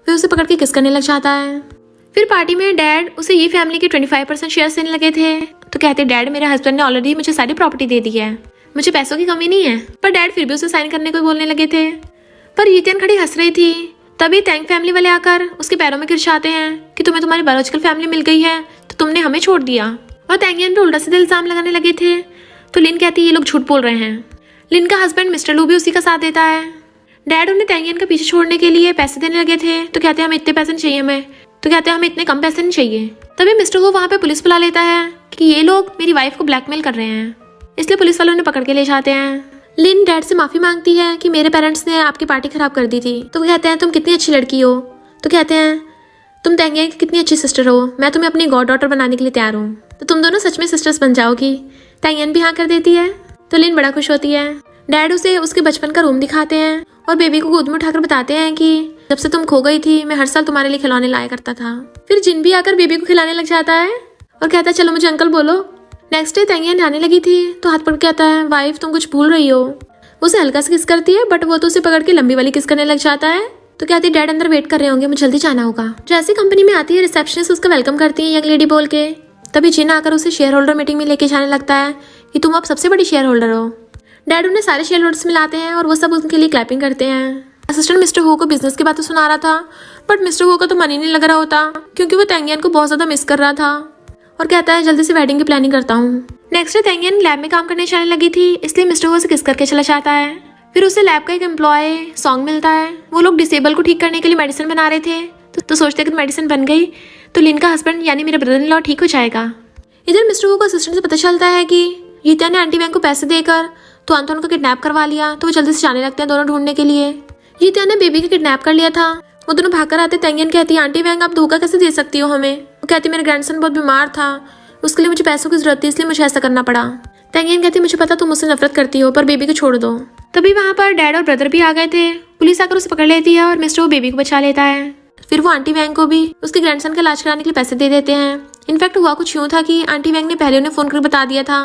फिर उसे पकड़ के किस करने लग जाता है। फिर पार्टी में डैड उसे ये फैमिली के 25% शेयर देने लगे थे। तो कहते डैड मेरे हस्बैंड ने ऑलरेडी मुझे सारी प्रॉपर्टी दे दी है, मुझे पैसों की कमी नहीं है। पर डैड फिर भी उसे साइन करने को बोलने लगे थे। पर यीतियान खड़ी हंस रही थी। तभी टैंग फैमिली वाले आकर उसके पैरों में गिर जाते हैं कि तुम्हें तुम्हारी बायोलॉजिकल फैमिली मिल गई है तो तुमने हमें छोड़ दिया। और टैंगियन पे उल्टा सीधा इल्जाम लगाने लगे थे। तो लिन कहती है ये लोग झूठ बोल रहे हैं। लिन का हस्बैंड मिस्टर लू भी उसी का साथ देता है। डैड उन्हें टैंगियन का पीछे छोड़ने के लिए पैसे देने लगे थे। तो कहते हैं हमें इतने पैसे नहीं चाहिए हमें। तो कहते हैं हमें इतने कम पैसे नहीं चाहिए। तभी मिस्टर को वहाँ पे पुलिस बुला लेता है कि ये लोग मेरी वाइफ को ब्लैकमेल कर रहे हैं, इसलिए पुलिस वालों ने पकड़ के ले जाते हैं। लिन डैड से माफी मांगती है कि मेरे पेरेंट्स ने आपकी पार्टी खराब कर दी थी। तो वो कहते हैं तुम कितनी अच्छी लड़की हो। तो कहते हैं तुम टैंगियन की कितनी अच्छी सिस्टर हो, मैं तुम्हें अपनी गॉड डॉटर बनाने के लिए तैयार हूँ, तो तुम दोनों सच में सिस्टर्स बन जाओगी। टैंगियन भी हाँ कर देती है। तो लिन बड़ा खुश होती है। डैड उसे उसके बचपन का रूम दिखाते हैं और बेबी को गोद में उठाकर बताते हैं कि जब से तुम खो गई थी मैं हर साल तुम्हारे लिए खिलौने लाया करता था। फिर जिन भी आकर बेबी को खिलाने लग जाता है और कहता है चलो मुझे अंकल बोलो। नेक्स्ट डे टैंगियन आने लगी थी तो हाथ पकड़ के आता है, वाइफ तुम कुछ भूल रही हो। उसे हल्का से किस करती है बट वो तो उसे पकड़ के लंबी वाली किस करने लग जाता है। तो कहती है डैड अंदर वेट कर रहे होंगे, मुझे जल्दी जाना होगा। जैसी कंपनी में आती है रिसेप्शनिस्ट उसका वेलकम करती है यंग लेडी बोल के। तभी जिन आकर उसे शेयर होल्डर मीटिंग में लेके जाने लगता है कि तुम अब सबसे बड़ी शेयर होल्डर हो। डैड उन्हें सारे शेयर होल्डर्स मिलाते हैं और वो सब उनके लिए क्लैपिंग करते हैं। असिस्टेंट मिस्टर हो को बिजनेस की बातें सुना रहा था बट मिस्टर हो का तो मन ही नहीं लग रहा होता क्योंकि वो टैंगियन को बहुत ज्यादा मिस कर रहा था और कहता है जल्दी से वेडिंग की प्लानिंग करता हूँ। नेक्स्ट डे टैंगियन लैब में काम करने जाने लगी थी इसलिए मिस्टर हो से किस करके चला जाता है। फिर उसे लैब का एक एम्प्लॉय सॉन्ग मिलता है। वो लोग डिसेबल को ठीक करने के लिए मेडिसिन बना रहे थे तो सोचते कि मेडिसिन बन गई तो लिन का हस्बैंड यानी मेरा ब्रदर इन लॉ ठीक हो जाएगा। इधर मिस्टर हो को असिस्टेंट से पता चलता है कि यीतिया ने आंटी वैंग को पैसे देकर तो अंतोन को किडनैप करवा लिया। तो वो जल्दी से जाने लगते हैं दोनों ढूंढने के लिए। यीतिया ने बेबी को किडनैप कर लिया था। वो दोनों भागकर आते। टैंगियन कहती है आंटी वैंग आप धोखा कैसे दे सकती हो हमें। वो कहती मेरा ग्रैंडसन बहुत बीमार था, उसके लिए मुझे पैसों की जरूरत थी इसलिए मुझे ऐसा करना पड़ा। टैंगियन कहती मुझे पता तुम मुझसे नफरत करती हो पर बेबी को छोड़ दो। तभी वहाँ पर डैड और ब्रदर भी आ गए थे। पुलिस आकर उसे पकड़ लेती है और मिस्टर वो बेबी को बचा लेता है। फिर वो आंटी वैंग को भी उसके ग्रैंडसन का इलाज कराने के लिए पैसे दे देते हैं। इनफैक्ट हुआ कुछ यूँ था कि आंटी वैंग ने पहले उन्हें फोन करके बता दिया था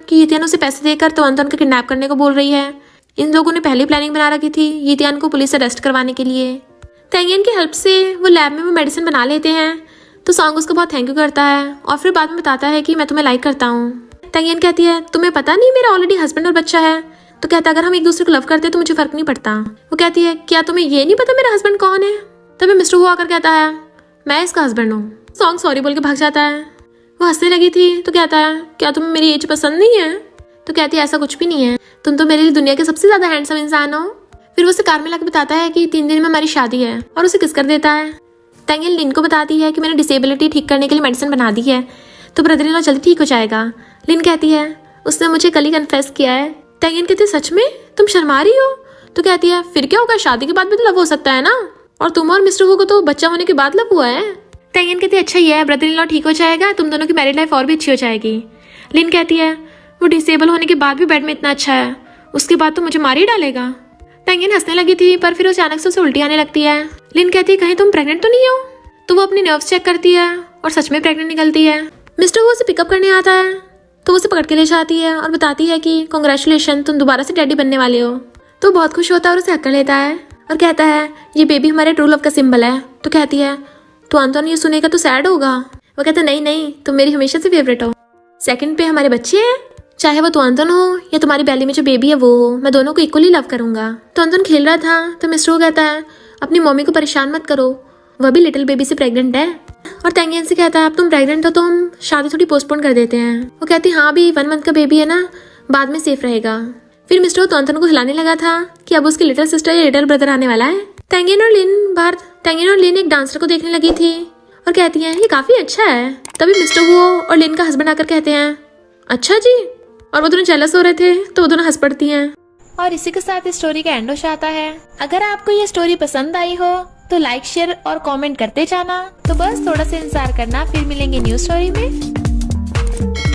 कि यीतियान उसे पैसे देकर तो अंतोन को किडनैप करने को बोल रही है। इन लोगों ने पहले प्लानिंग बना रखी थी यीतियान को पुलिस से अरेस्ट करवाने के लिए। टैंगियन की हेल्प से वो लैब में वो मेडिसिन बना लेते हैं तो सॉन्ग उसको बहुत थैंक यू करता है और फिर बाद में बताता है कि मैं तुम्हें लाइक करता हूँ। टैंगियन कहती है तुम्हें पता नहीं मेरा ऑलरेडी हस्बैंड और बच्चा है। तो कहता है अगर हम एक दूसरे को लव करते तो मुझे फर्क नहीं पड़ता। वो कहती है क्या तुम्हें ये नहीं पता मेरा हस्बैंड कौन है। तभी मिस्टर हुआ आकर कहता है मैं इसका हस्बैंड हूँ। सॉन्ग सॉरी बोल के भाग जाता है। वो हंसने लगी थी तो कहता है क्या तुम्हें मेरी एज पसंद नहीं है। तो कहती है ऐसा कुछ भी नहीं है, तुम तो मेरे लिए दुनिया के सबसे ज्यादा हैंडसम इंसान हो। फिर वो उसे कार में लाकर बताता है कि 3 दिन में हमारी शादी है और उसे किस कर देता है। टैंगियन लिन को बताती है कि मैंने डिसेबिलिटी ठीक करने के लिए मेडिसिन बना दी है तो ब्रदर इन लॉ जल्दी ठीक हो जाएगा। लिन कहती है उसने मुझे कल ही कन्फेस किया है। टैंगियन कहती है सच में तुम शर्मा रही हो। तो कहती है फिर क्या होगा, शादी के बाद भी तो लव हो सकता है ना, और तुम और मिस्टर को तो बच्चा होने के बाद लव हुआ है। टैंगियन कहती है अच्छा ये है ब्रदर इन लॉ ठीक हो जाएगा, तुम दोनों की मैरिड लाइफ और भी अच्छी हो जाएगी। लिन कहती है वो डिसेबल होने के बाद भी बेड में इतना अच्छा है, उसके बाद तो मुझे मार ही डालेगा। टैंगियन हंसने लगी थी पर फिर अचानक से उसे उल्टी आने लगती है। लिन कहती है कहीं तुम प्रेग्नेंट तो नहीं हो। तो वो अपनी नर्व्स चेक करती है और सच में प्रेग्नेंट निकलती है। मिस्टर वो उसे पिकअप करने आता है तो उसे पकड़ के ले जाती है और बताती है कि कांग्रेचुलेशन तुम दोबारा से डैडी बनने वाले हो। तो बहुत खुश होता है और उसे हक कर लेता है और कहता है ये बेबी हमारे ट्रू लव का सिंबल है। तो कहती है तो अंतोन ये सुनेगा तो सैड होगा। वो कहता है नहीं नहीं तुम मेरी हमेशा से फेवरेट हो। सेकंड पे हमारे बच्चे हैं, चाहे वो तो अंतोन हो या तुम्हारी बैली में जो बेबी है वो हो, मैं दोनों को इक्वली लव करूंगा। तो अंतोन खेल रहा था तो मिस्टर वो कहता है अपनी मम्मी को परेशान मत करो, वह भी लिटिल बेबी से प्रेग्नेंट है। और टैंगियन से कहता है अब तुम प्रेग्नेंट हो तो हम शादी थोड़ी पोस्टपोन कर देते हैं। वो कहती है हाँ अभी 1 मंथ का बेबी है ना, बाद में सेफ रहेगा। फिर मिस्टर तो अंतोन को हिलाने लगा था कि अब उसकी लिटिल सिस्टर या लिटिल ब्रदर आने वाला है। टैंगियन और लिन एक डांसर को देखने लगी थी और कहती हैं ये काफी अच्छा है। तभी मिस्टर वो और लिन का हस्बैंड आकर कहते हैं अच्छा जी और वो दोनों जेलस हो रहे थे तो वो दोनों हंस पड़ती हैं। और इसी के साथ इस स्टोरी का एंड हो जाता है। अगर आपको ये स्टोरी पसंद आई हो तो लाइक शेयर और कमेंट करते जाना। तो बस थोड़ा सा इंतजार करना, फिर मिलेंगे न्यू स्टोरी में।